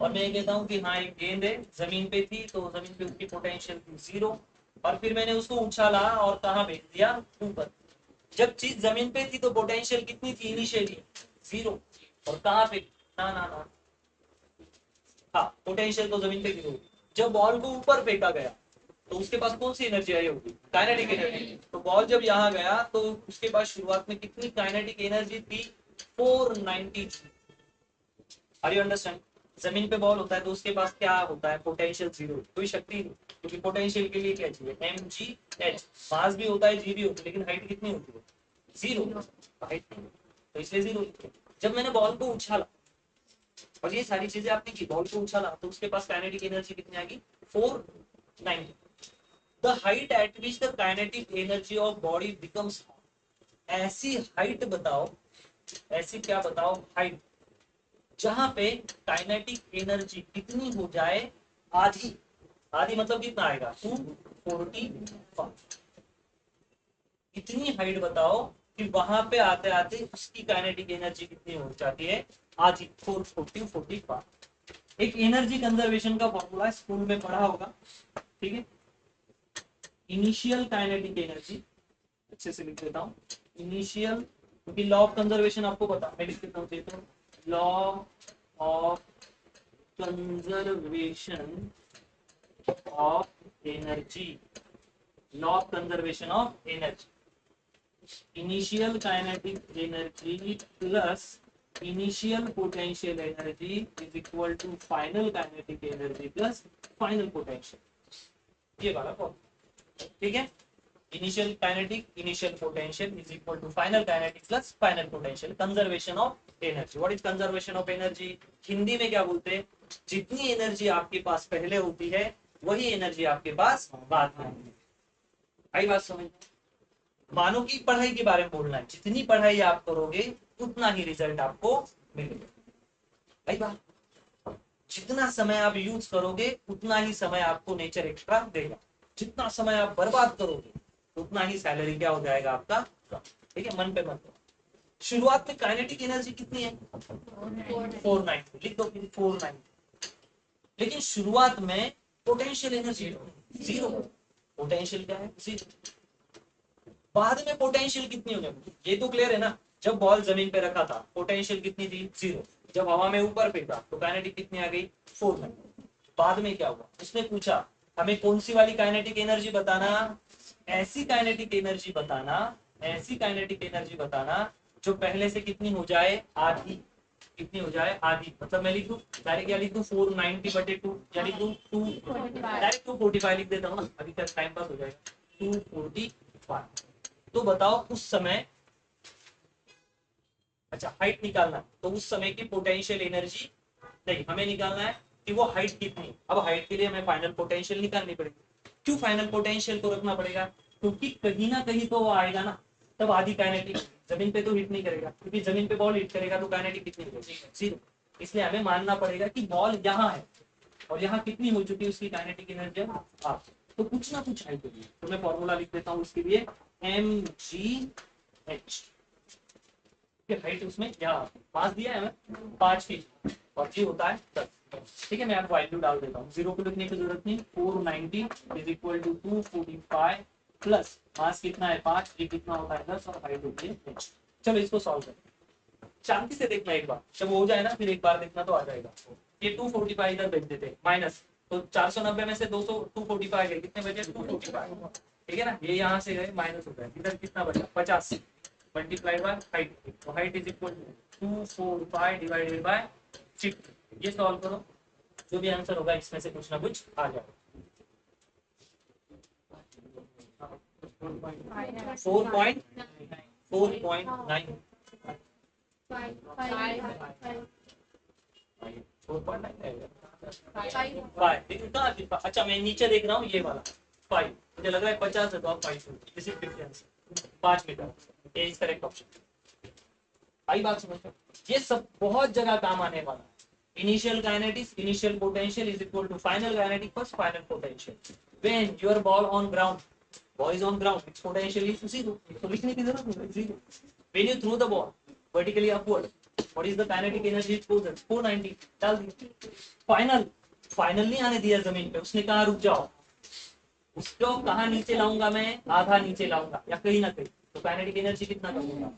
और मैं ये कहता हूँ कि हाँ एक गेंद है, जमीन पे थी, तो जमीन पे उसकी पोटेंशियल थी जीरो, और फिर मैंने उसको उछाला और कहाँ भेज दिया? ऊपर। जब चीज जमीन पे थी तो पोटेंशियल कितनी थी इनिशियली? जीरो। और कहाँ पे? ना ना ना, हाँ पोटेंशियल तो जमीन पे जीरो। जब बॉल को ऊपर फेंका गया तो उसके पास कौन सी एनर्जी आई होगी? Kinetic energy. तो बॉल जब यहाँ गया तो उसके पास शुरुआत में कितनी काइनेटिक एनर्जी थी? 490। Are you understand? जमीन पे बॉल होता है तो उसके पास क्या होता है? पोटेंशियल जीरो, कोई शक्ति नहीं, क्योंकि पोटेंशियल के लिए क्या चाहिए? M G H. मास भी होता है, जी भी होती है, लेकिन हाइट कितनी होती है? जीरो। हाइट नहीं, तो इसलिए जीरो। जब मैंने बॉल को उछाला और ये सारी चीजें आपने की, बॉल को उछाला, तो उसके पास काइनेटिक एनर्जी कितनी आ गई? 490। The height at which the kinetic energy of body becomes, ऐसी हाइट बताओ, ऐसी क्या बताओ? हाइट जहां पे काइनेटिक एनर्जी कितनी हो जाए? आधी। आधी मतलब कितना आएगा? 245। इतनी हाइट बताओ कि वहां पे आते आते उसकी काइनेटिक एनर्जी कितनी हो जाती है? आधी, 445। एक एनर्जी कंजर्वेशन का फॉर्मूला स्कूल में पढ़ा होगा, ठीक है? इनिशियल काइनेटिक एनर्जी, अच्छे से लिख देता हूँ, इनिशियल, क्योंकि लॉ ऑफ कंजर्वेशन आपको पता, मैं लिख देता हूँ, law of conservation of energy, law of conservation of energy, initial kinetic energy plus initial potential energy is equal to final kinetic energy plus final potential. ये वाला फॉर्मूला, ठीक है? Initial kinetic, initial potential is equal to final kinetic plus final potential, conservation of energy. What is conservation of energy? Hindi में क्या बोलते हैं? जितनी energy आपके पास पहले होती है वही एनर्जी आपके पास बाद में होती है। आई बात समझ? मानो कि पढ़ाई के बारे में बोलना है, जितनी पढ़ाई आप करोगे उतना ही रिजल्ट आपको मिलेगा। आई बात? जितना समय आप यूज करोगे उतना ही समय आपको नेचर एक्स्ट्रा देगा, जितना समय आप बर्बाद करोगे उतना ही सैलरी क्या हो जाएगा आपका? ठीक है, मन पे मत करो। शुरुआत में काइनेटिक एनर्जी कितनी है? 490, लिख दो 490। लेकिन शुरुआत में पोटेंशियल एनर्जी जीरो। पोटेंशियल क्या है? जीरो। बाद में पोटेंशियल कितनी होगी? ये तो क्लियर है ना? जब बॉल जमीन पे रखा था पोटेंशियल कितनी थी? जीरो। जब हवा में ऊपर फेंका तो काइनेटिक कितनी आ गई? 490। बाद में क्या हुआ? उसने पूछा हमें कौन सी वाली काइनेटिक एनर्जी बताना? ऐसी काइनेटिक एनर्जी बताना, ऐसी काइनेटिक एनर्जी बताना जो पहले से कितनी हो जाए? आधी। कितनी हो जाए? आधी। मतलब मैं लिख दूं डायरेक्ट, क्या लिख दूं? 490/2, या लिख दूं 2, डायरेक्ट 245 लिख देता हूँ ना, अभी तक टाइम पास हो जाएगा। 245। तो बताओ उस समय, अच्छा हाइट निकालना, तो उस समय की पोटेंशियल एनर्जी नहीं, हमें निकालना है कि वो हाइट कितनी। अब हाइट के लिए हमें फाइनल पोटेंशियल निकालनी पड़ेगी। क्यों फाइनल पोटेंशियल को रखना पड़ेगा? क्योंकि कहीं ना कहीं तो वो आएगा ना, तब आधी काइनेटिक। जमीन पे तो हिट नहीं करेगा, क्योंकि जमीन पे बॉल हिट करेगा तो काइनेटिक कितनी होगी? जीरो। इसलिए हमें मानना पड़ेगा कि बॉल यहाँ है और यहाँ कितनी हो चुकी है उसकी काइनेटिक एनर्जी? हाफ। तो कुछ ना कुछ हाइट होगी, तो मैं फॉर्मूला लिख देता हूँ उसके लिए, एम जी एच। हाइट उसमें यहाँ 5 दिया है हमें, 5 फीट, और जी होता है 10। ठीक है, मैं आपको वैल्यू डाल देता हूँ, जीरो को लिखने की जरूरत नहीं। 490 is equal to 245 plus mass कितना है? 5, जी कितना होता है? 10, और हाइट होती है 10। चलो इसको सॉल्व करें, शांति से देखना एक बार, जब हो जाए ना फिर एक बार देखना तो आ जाएगा। ये 245 इधर भेज देते माइनस, तो 490 में से 200 245 गए, कितने बचे? 245। ठीक है ना, ये यहाँ से गए माइनस हो गए, इधर कितना बचा? 50 मल्टीप्लाइड बाय हाइट, तो height is equal to 245 divided by 50। ये सॉल्व करो, जो भी आंसर होगा इसमें से कुछ ना कुछ आ जाएगा। 4.9 अच्छा मैं नीचे देख रहा हूँ ये वाला 5, मुझे लग रहा है 50 है तो आप 5 मीटर, ये इज करेक्ट ऑप्शन। आई बात समझ, ये सब बहुत जगह काम आने वाला है। Initial kinetics, initial potential is equal to final kinetic plus final potential. When your ball on ground, ball is on ground, its potential is zero, तो लिखने की जरूरत नहीं, zero. When you throw the ball vertically upward, what is the kinetic energy it goes 490, डाल दिया। Final नहीं आने दिया जमीन पे, उसने कहा रुक जाओ, उसको कहाँ नीचे लाऊंगा मैं, आधा नीचे लाऊंगा या कहीं ना कहीं, तो काइनेटिक एनर्जी कितना करूंगा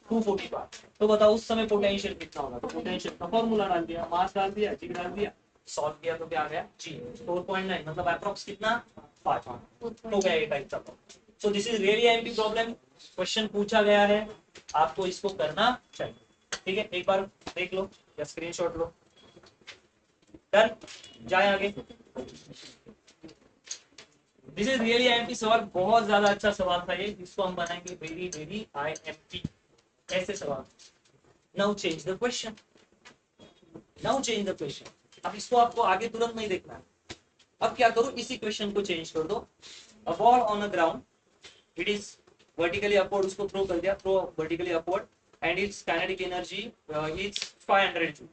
240 बार। तो बताओ उस समय पोटेंशियल कितना होगा, तो पोटेंशियल का फॉर्मूला डाल दिया, मास डाल दिया, जी डाल दिया, सॉल्व किया तो क्या आ गया जी 4.9, मतलब अप्रॉक्स कितना 5 हो गया ये टाइप का। So this is really IMP problem, question पूछा गया है, आपको इसको करना चाहिए। ठीक है, एक बार देख लो या स्क्रीनशॉट लो। डन, जाए आगे। दिस इज रियली आईएमपी सवाल, बहुत ज्यादा अच्छा सवाल था ये, इसको हम बनाएंगे वेरी वेरी आईएमपी ऐसे सवाल। Now change the question, now change the question. अब इसको आपको आगे तुरंत नहीं देखना है, अब क्या करो इसी क्वेश्चन को चेंज कर दो। A ball on a ground, it is vertically upward, उसको थ्रो कर दिया, throw vertically upward, and its kinetic energy is 500 joule.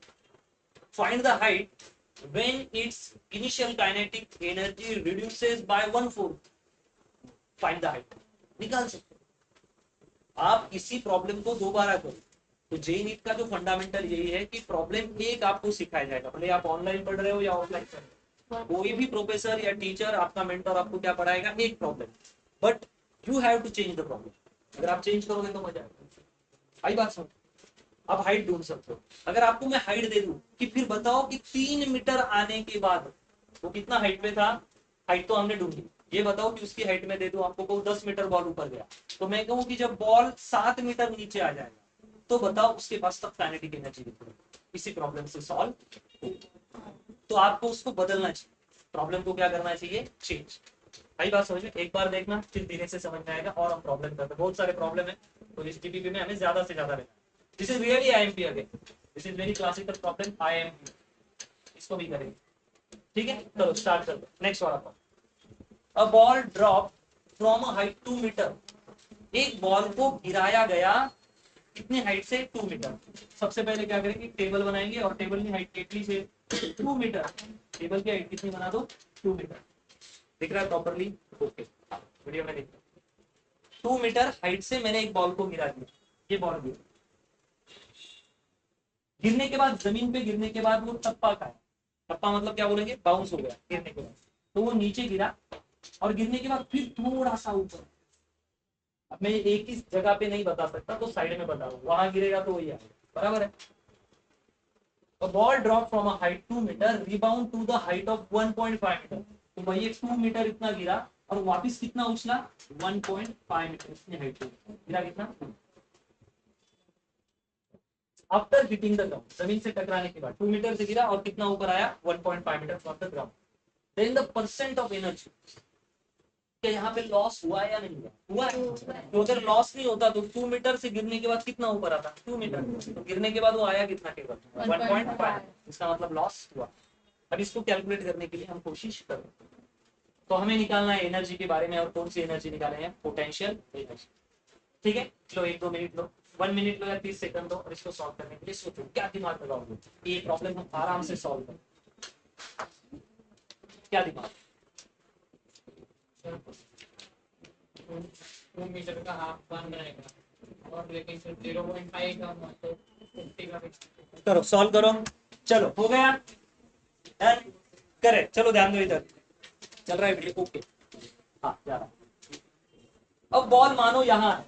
Find the height when its initial kinetic energy reduces by 1/4, find the height, निकाल सकते हो आप। इसी problem को दोबारा करो। तो जेई नीट का जो फंडामेंटल यही है कि प्रॉब्लम एक आपको सिखाया जाएगा, भले आप ऑनलाइन पढ़ रहे हो या ऑफलाइन पढ़ रहे हो, कोई भी प्रोफेसर या टीचर आपका मेंटर आपको क्या पढ़ाएगा, एक problem, but you have to change the problem. अगर आप चेंज करोगे तो मजा आएगा। आई बात समझ, आप हाइट ढूंढ सकते हो। अगर आपको मैं हाइट दे दूं कि फिर बताओ कि 3 मीटर आने के बाद वो कितना हाइट पे था, हाइट तो हमने ढूंढी, ये बताओ कि उसकी हाइट में दे दूं आपको, को 10 मीटर बॉल ऊपर गया, तो मैं कहूं कि जब बॉल 7 मीटर नीचे आ जाएगा तो बताओ उसके पास तब काइनेटिक एनर्जी कितनी। इसी प्रॉब्लम से सॉल्व, तो आपको उसको बदलना चाहिए, प्रॉब्लम को क्या करना चाहिए, चेंज। भाई बात समझ में, एक बार देखना फिर धीरे से समझ में आएगा। और हम प्रॉब्लम करते हैं, बहुत सारे प्रॉब्लम है, तो इस टीपीपी में हमें ज्यादा से ज्यादा रहना। This is really IMP again, this is very classical problem IMP, इसको भी करेंगे। ठीक है, चलो स्टार्ट कर दो। नेक्स्ट वाला problem, a ball drop from a height 2 metre, एक बॉल को गिराया गया कितनी हाइट से, 2 मीटर। सबसे पहले क्या करेंगे, टेबल बनाएंगे, और टेबल की हाइट कितनी से 2 मीटर, टेबल की हाइट कितनी बना दो 2 मीटर। दिख रहा है प्रॉपरली, ओके, वीडियो में देखो। 2 मीटर हाइट से मैंने एक बॉल को गिरा दिया, ये बॉल गिरा, गिरने के बाद जमीन पे गिरने के बाद वो टप्पा खाया, टप्पा मतलब क्या बोलेंगे, बाउंस हो गया गिरने के बाद, तो वो नीचे गिरा, और गिरने के बाद फिर थोड़ा सा ऊपर। अब मैं एक ही जगह पे नहीं बता सकता, तो साइड में बता रहा हूँ, वहां गिरेगा तो वही आएगा, बराबर है। A ball dropped from a height 2 meter, rebound to the height of 1.5 metre, तो भाई ये 2 मीटर इतना गिरा और वापस कितना उछला 1.5 मीटर, इतनी हाइट गिरा, कितना आफ्टर हिटिंग द ग्राउंड, जमीन से टकराने के बाद 2 मीटर से गिरा और कितना ऊपर आया 1.5 metre from the ground. Then the percent of energy, क्या यहाँ पे लॉस हुआ या नहीं हुआ, तो अगर लॉस नहीं होता तो 2 मीटर से गिरने के बाद कितना ऊपर आता 2 मीटर, तो गिरने के बाद वो आया कितना केवल 1.5, इसका मतलब लॉस हुआ। अब इसको कैलकुलेट करने के लिए हम कोशिश करें, तो हमें निकालना है एनर्जी के बारे में, और कौन सी एनर्जी निकाले हैं, पोटेंशियल एनर्जी। ठीक है, लो 1-2 मिनट लो, 1 मिनट लो या 30 सेकंड दो, और इसको सॉल्व करने के लिए सोचो क्या दिमाग लगाओगे, ये प्रॉब्लम हम आराम से सॉल्व करें, क्या दिमाग। 2 मीटर का हाफ बन रहेगा, और लेकिन फिर 0.5 का तो 50 का करो, सॉल्व करो, चलो हो गया, करेक्ट। चलो ध्यान दो, इधर चल रहा है वीडियो, ओके, हाँ जा रहा। अब बॉल मानो यहाँ है,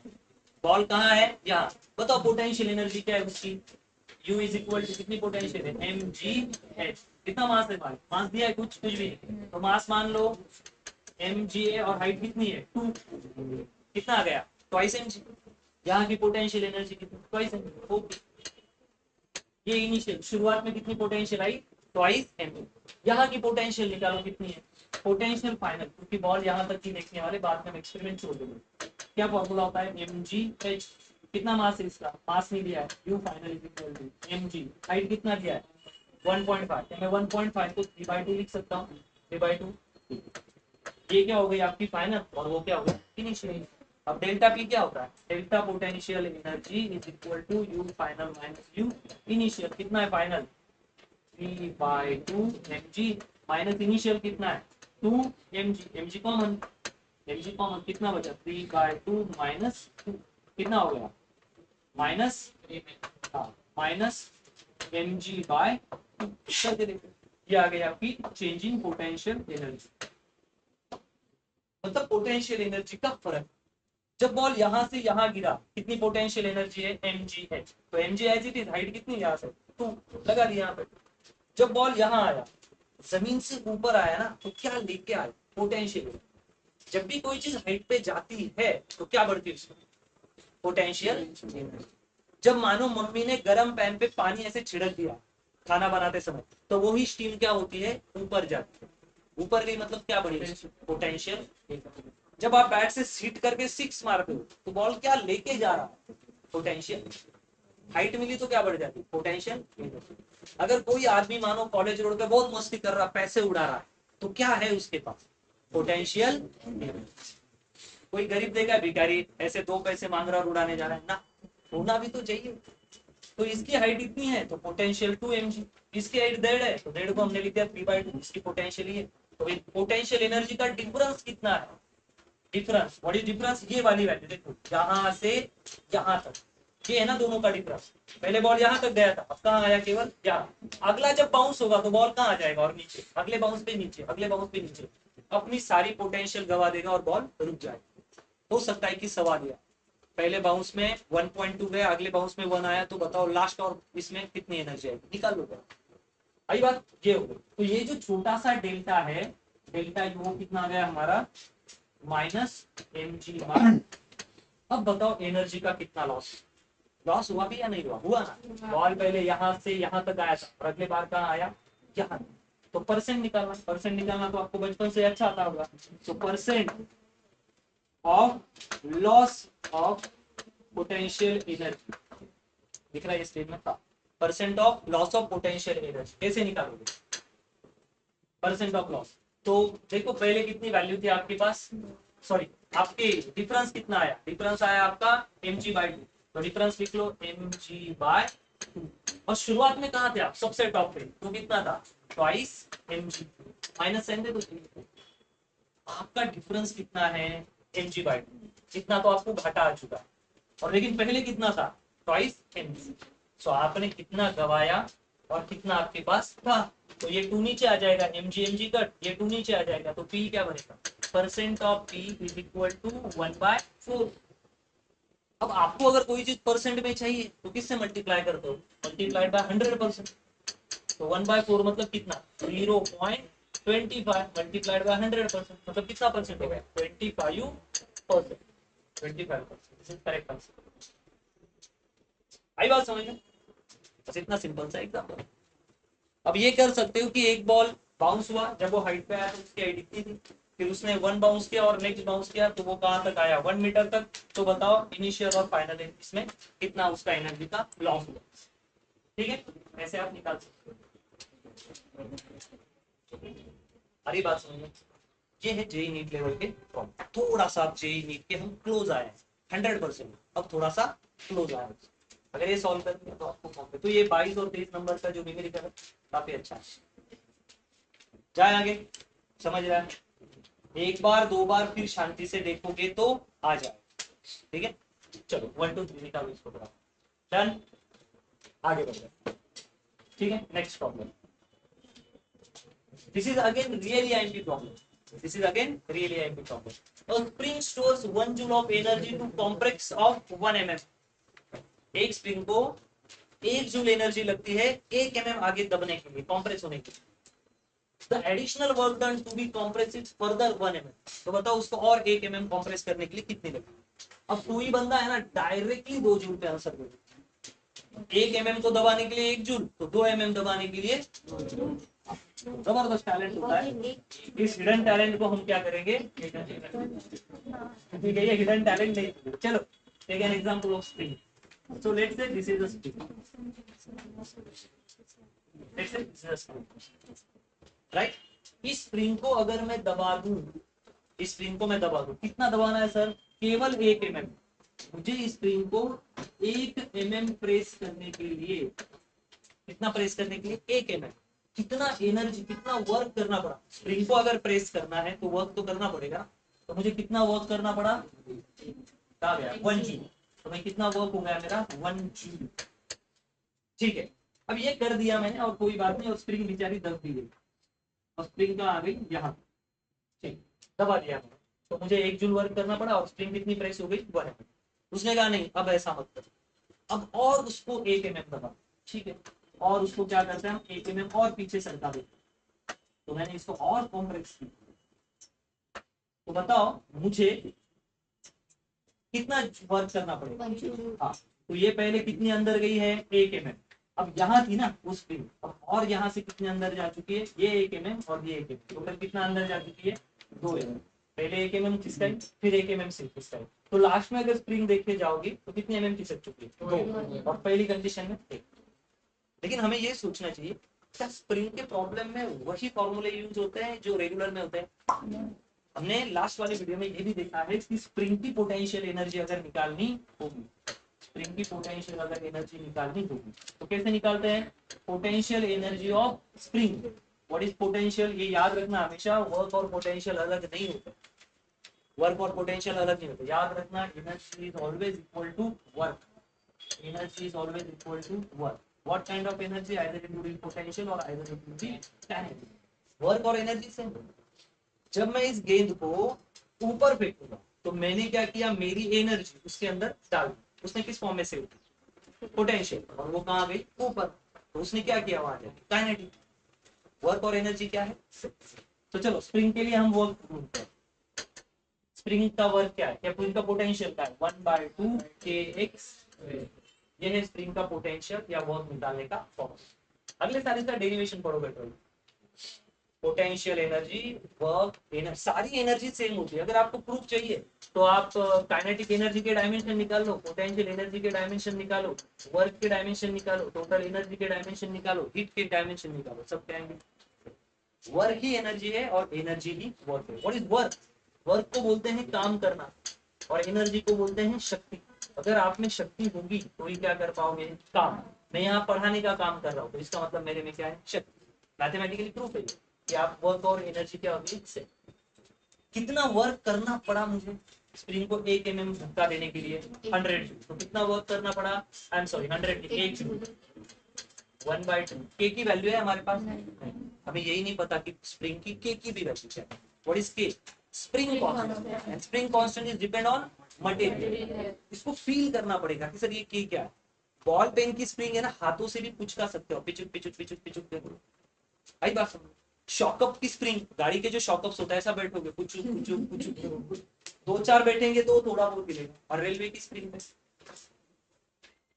बॉल कहाँ है, यहाँ, बताओ पोटेंशियल एनर्जी क्या है उसकी, U इज इक्वल टू कितनी पोटेंशियल है mgh, कितना मास है भाई, मास दिया है कुछ भी नहीं, तो मास मान लो mga, और हाइट कितनी है 2, कितना आ गया ट्वाइस mg, यहाँ की पोटेंशियल एनर्जी कितनी ट्वाइस mg, ओके। ये इनिशियल शुरुआत में कितनी पोटेंशियल आई ट्वाइस mg। यहाँ की पोटेंशियल निकालो कितनी है, पोटेंशियल फाइनल, क्योंकि बॉल यहाँ तक ही देखने वाले, बाद में हम एक्सपेरिमेंट छोड़ देंगे। क्या फॉर्मूला होता है, mgh। कितना मास है इसका, मास नहीं दिया है, u final is equal to mg। Height कितना दिया है 1.5, मैं 1.5 को 3/2 लिख सकता हूँ, 3/2। ये क्या हो गई आपकी फाइनल, और वो क्या हो गया इनिशियल। अब डेल्टा पी क्या होता है, delta potential energy is equal to U final minus U initial. कितना है फाइनल 3/2 mg माइनस इनिशियल कितना है 2 mg। mg common, mg common, कितना बचा 3/2 माइनस 2, कितना हो गया माइनस, हाँ माइनस mg बाय 2 करके देखो। ये आ गई आपकी चेंज इन पोटेंशियल एनर्जी। मतलब पोटेंशियल एनर्जी का फर्क, जब बॉल यहां से यहां गिरा कितनी पोटेंशियल एनर्जी है mgh, तो mg as it is, height कितनी यहाँ से 2 लगा दी यहाँ पे। जब बॉल यहाँ आया, जमीन से ऊपर आया ना, तो क्या लेके आया पोटेंशियल। जब भी कोई चीज हाइट पे जाती है तो क्या बढ़ती है उसमें पोटेंशियल एनर्जी। जब मानो मम्मी ने गर्म पैन पे पानी ऐसे छिड़क दिया खाना बनाते समय, तो वो ही स्टीम क्या होती है ऊपर जाती है, ऊपर गई मतलब क्या बढ़ी पोटेंशियल। जब आप बैट से सीट करके 6 मारते हो तो बॉल क्या लेके जा रहा है पोटेंशियल। हाइट मिली तो क्या बढ़ जाती पोटेंशियल। अगर कोई आदमी मानो कॉलेज रोड पे बहुत मस्ती कर रहा, पैसे उड़ा रहा है, तो क्या है उसके पास पोटेंशियल। कोई गरीब देखा भिखारी ऐसे 2 पैसे मांग रहा और उड़ाने जा रहा है ना, होना भी तो चाहिए। तो इसकी हाइट इतनी है तो पोटेंशियल 2 mg, इसकी हाइट 1.5 है तो 1.5 को हमने लिख दिया 3/2, इसकी पोटेंशियल ये। तो पोटेंशियल एनर्जी का डिफरेंस कितना है, डिफरेंस, व्हाट इज डिफरेंस, ये वाली वैल्यू देखो, यहां से यहां तक, ये है ना दोनों का डिफरेंस। पहले बॉल यहां तक गया था, अब कहां आया केवल यहाँ। अगला जब बाउंस होगा तो बॉल कहां आ जाएगा और नीचे, अगले बाउंस पे नीचे, अगले बाउंस पे नीचे, अपनी सारी पोटेंशियल गवा देगा और बॉल रुक जाएगा। हो सकता है कि सवाल दिया पहले बाउंस में 1.2 गया, अगले बाउंस में 1 आया, तो बताओ लास्ट और इसमें कितनी एनर्जी आएगी, निकाल लो। आई बात ये हो गई। तो ये जो छोटा सा डेल्टा है, डेल्टा वो कितना आ गया हमारा माइनस mg बार। अब बताओ एनर्जी का कितना लॉस, लॉस हुआ भी या नहीं हुआ, हुआ ना। बॉल पहले यहां से यहां तक आया था और अगले बार कहां आया यहाँ, तो परसेंट निकालना, परसेंट निकालना तो आपको बचपन से अच्छा आता होगा। तो percent of loss of potential energy दिख रहा है इस पेज में था, percent of loss of potential energy कैसे निकालोगे परसेंट ऑफ लॉस। तो देखो पहले कितनी वैल्यू थी आपके पास, सॉरी आपके डिफरेंस कितना आया, डिफरेंस आया आपका mg/2, तो डिफरेंस लिख लो mg/2। और शुरुआत में कहा थे आप सबसे टॉप पे, तो कितना था ट्वाइस mg, माइनस साइन दे दो। आपका डिफरेंस कितना है mg/2, जितना तो आपको घाटा आ चुका है, और लेकिन पहले कितना था ट्वाइस mg। सो आपने कितना गवाया और कितना आपके पास था, तो ये 2 नीचे आ जाएगा, mg mg कट, ये 2 नीचे आ जाएगा, तो p क्या बनेगा, percent of p is equal to 1/4। अब आपको अगर कोई चीज परसेंट में चाहिए तो किससे मल्टीप्लाई करते हो, मल्टीप्लाइड बाय 100%। तो 1/4 मतलब कितना 0.25 मल्टीप्लाइड बाय 100%, मतलब कितना परसेंट हो गया 25%, 25%। Correct answer. आई बात समझ में, बस इतना सिंपल सा एग्जाम्पल। अब ये कर सकते हो कि एक बॉल बाउंस हुआ, जब वो हाइट पे आया तो उसकी हाइट इतनी थी, फिर उसने 1 बाउंस किया और नेक्स्ट बाउंस किया तो वो कहां तक आया 1 मीटर तक। तो बताओ इनिशियल और फाइनल इसमें कितना उसका एनर्जी का लॉस हुआ। ठीक है, ऐसे आप निकाल सकते हो। हरी बात समझ, ये है जेई नीट लेवल के प्रॉब्लम। थोड़ा सा आप जेई नीट के हम क्लोज आए हैं 100%, अब थोड़ा सा क्लोज आए। अगर ये सॉल्व कर दिया तो आपको फॉर्म पे, तो ये 22 और 23 नंबर का जो न्यूमेरिकल है काफी अच्छा है। जाए आगे, समझ रहा है, एक बार 2 बार फिर शांति से देखोगे तो आ जाए। ठीक है, चलो 1 2 3 निकालो इसको थोड़ा, डन, आगे बढ़ जाए। ठीक है, next problem. This is again really IMP problem, this is again really IMP problem. A spring stores 1 joule of energy to compress of 1 mm। एक स्प्रिंग को 1 जूल एनर्जी लगती है 1 mm आगे दबने के लिए, कॉम्प्रेस होने के लिए। The additional work done to be compressed is further 1 mm। तो बताओ उसको और 1 mm कॉम्प्रेस करने के लिए कितनी लगेगी। अब कोई बंदा है ना डायरेक्टली 2 जूल पे आंसर दे, 1 mm को दबाने के लिए 1 जूल, तो 2 mm दबाने के लिए 2 जूल। जबरदस्त टैलेंट होता है। इस हिडन टैलेंट को हम क्या करेंगे, ठीक है, ये हिडन टैलेंट नहीं। चलो take an example of spring. So let's say this is a spring, let's say this is a spring, right. इस स्प्रिंग को अगर मैं दबा दूं, इस स्प्रिंग को मैं दबा दूं, कितना दबाना है सर, केवल 1 mm। मुझे इस स्प्रिंग को 1 mm प्रेस करने के लिए, कितना प्रेस करने के लिए, 1 mm। कितना एनर्जी, कितना वर्क करना पड़ा। स्प्रिंग को अगर प्रेस करना है तो वर्क तो करना पड़ेगा, तो मुझे कितना वर्क करना पड़ा, कहा गया 1 जूल। तो मैं कितना वर्क हो गया मेरा, 1 जूल। ठीक है, अब ये कर दिया मैंने और कोई बात नहीं, और स्प्रिंग बेचारी दब दी गई, और स्प्रिंग का आ गई यहाँ, ठीक, दबा दिया मैंने, तो मुझे 1 जूल वर्क करना पड़ा और स्प्रिंग कितनी प्रेस हो गई, 1 mm। उसने कहा नहीं अब ऐसा मत कर, अब और उसको 1 mm दबा, ठीक है, और उसको क्या करते हैं हम, 1 mm और पीछे सरका देते। तो मैंने इसको और कॉम्प्रेस किया, तो बताओ मुझे कितना वर्क करना पड़ेगा। हाँ, तो ये पहले कितनी अंदर गई है, 1 mm। अब यहाँ थी ना उस स्प्रिंग, अब और यहाँ से कितने अंदर जा चुकी है, ये 1 mm और ये 1 mm, तो फिर कितना अंदर जा चुकी है, 2 mm। पहले 1 mm खिसकाई, फिर 1 mm से खिसकाई, तो लास्ट में अगर स्प्रिंग देखे जाओगी तो कितने mm खिसक चुकी है, 2। और पहली कंडीशन में 1। लेकिन हमें ये सोचना चाहिए, क्या स्प्रिंग के प्रॉब्लम में वही फॉर्मूले यूज होते हैं जो रेगुलर में होते हैं। हमने लास्ट वाले वीडियो में ये भी देखा है कि स्प्रिंग की पोटेंशियल एनर्जी अगर निकालनी होगी, स्प्रिंग की पोटेंशियल अगर एनर्जी निकालनी होगी तो कैसे निकालते हैं, potential energy of spring. What is potential, ये याद रखना हमेशा, वर्क और पोटेंशियल अलग नहीं होते, वर्क और पोटेंशियल अलग नहीं होते, याद रखना। Energy is always equal to work, energy is always equal to work. What kind of energy, either it will be potential और either it will be kinetic. Work और एनर्जी सेम। जब मैं इस गेंद को ऊपर फेंकूंगा तो मैंने क्या किया, मेरी एनर्जी उसके अंदर डाल दी, उसने किस फॉर्म में सेव की, पोटेंशियल, और वो कहाँ गई, ऊपर, तो उसने क्या किया वहां जाके, काइनेटिक। वर्क और एनर्जी क्या है। तो चलो स्प्रिंग के लिए हम वर्क ढूंढते हैं। स्प्रिंग का वर्क क्या है, या स्प्रिंग का पोटेंशियल क्या है, 1/2 kx। ये है स्प्रिंग का पोटेंशियल या वर्क निकालने का फॉर्मूला। अगले साल इसका डेरिवेशन पढ़ो better. Potential energy, work energy, सारी एनर्जी सेम होती है। अगर आपको प्रूफ चाहिए तो आप काइनेटिक एनर्जी के डायमेंशन निकाल लो, पोटेंशियल एनर्जी के डायमेंशन निकालो, वर्क के डायमेंशन निकालो, टोटल एनर्जी के डायमेंशन निकालो, हीट के डायमेंशन निकालो, सब क्या आएंगे। वर्क ही एनर्जी है और एनर्जी ही वर्क है। व्हाट इज वर्क, वर्क को बोलते हैं काम करना, और एनर्जी को बोलते हैं शक्ति। अगर आप में शक्ति होगी तो ही क्या कर पाओगे, काम। मैं यहाँ पढ़ाने का काम कर रहा हूँ तो इसका मतलब मेरे में क्या है, शक्ति। मैथमेटिकली प्रूफ है कि आप वर्क और एनर्जी क्या होगी से। कितना वर्क करना पड़ा मुझे स्प्रिंग को 1 mm धक्का देने के लिए, 100 जूल। तो कितना वर्क करना पड़ा, आई एम सॉरी 100, 1 जूल, 1/2। के की वैल्यू है हमारे पास, हमें यही नहीं पता कि स्प्रिंग की के की भी वैल्यू क्या है। व्हाट इज के, spring constant, and spring constant is depend on material. इसको फील करना पड़ेगा कि सर ये के क्या है। बॉल पेन की स्प्रिंग है ना, हाथों से भी पुचका सकते हो, पिचुक पिचुक पिचुक पिचुक देखो, आई बात समझ। शॉकअप की स्प्रिंग, गाड़ी के जो शॉकअप्स होता है ऐसा बैठोगे पुचुक पुचुक पुचुक, 2-4 बैठेंगे तो थोड़ा बहुत गिरेगा। और रेलवे की स्प्रिंग में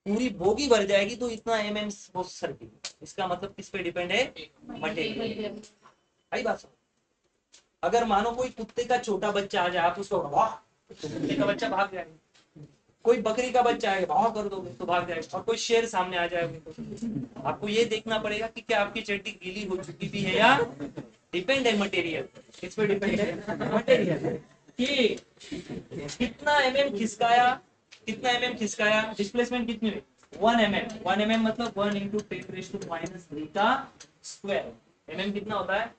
पूरी बोगी भर जाएगी तो इतना mm वो सरकी। इसका मतलब किस पे डिपेंड है, मटेरियल। आई बात समझ। अगर मानो कोई कुत्ते का छोटा बच्चा आ जाए, आप उसको वाह, तो कुत्ते का बच्चा भाग जाएगा। कोई बकरी का बच्चा आएगा, भाव कर दोगे तो भाग जाएगा। और कोई शेर सामने आ जाएगा तो आपको ये देखना पड़ेगा कि क्या आपकी चड्डी गीली हो चुकी भी है या। डिपेंड है मटेरियल, किस पे डिपेंड है, मटेरियल। कि कितना mm खिसकाया, कितना mm खिसकाया, डिस्प्लेसमेंट कितनी हुई, 1 mm। 1 mm मतलब 1 इंटू 10⁻³ का स्क्वायर। mm कितना होता है,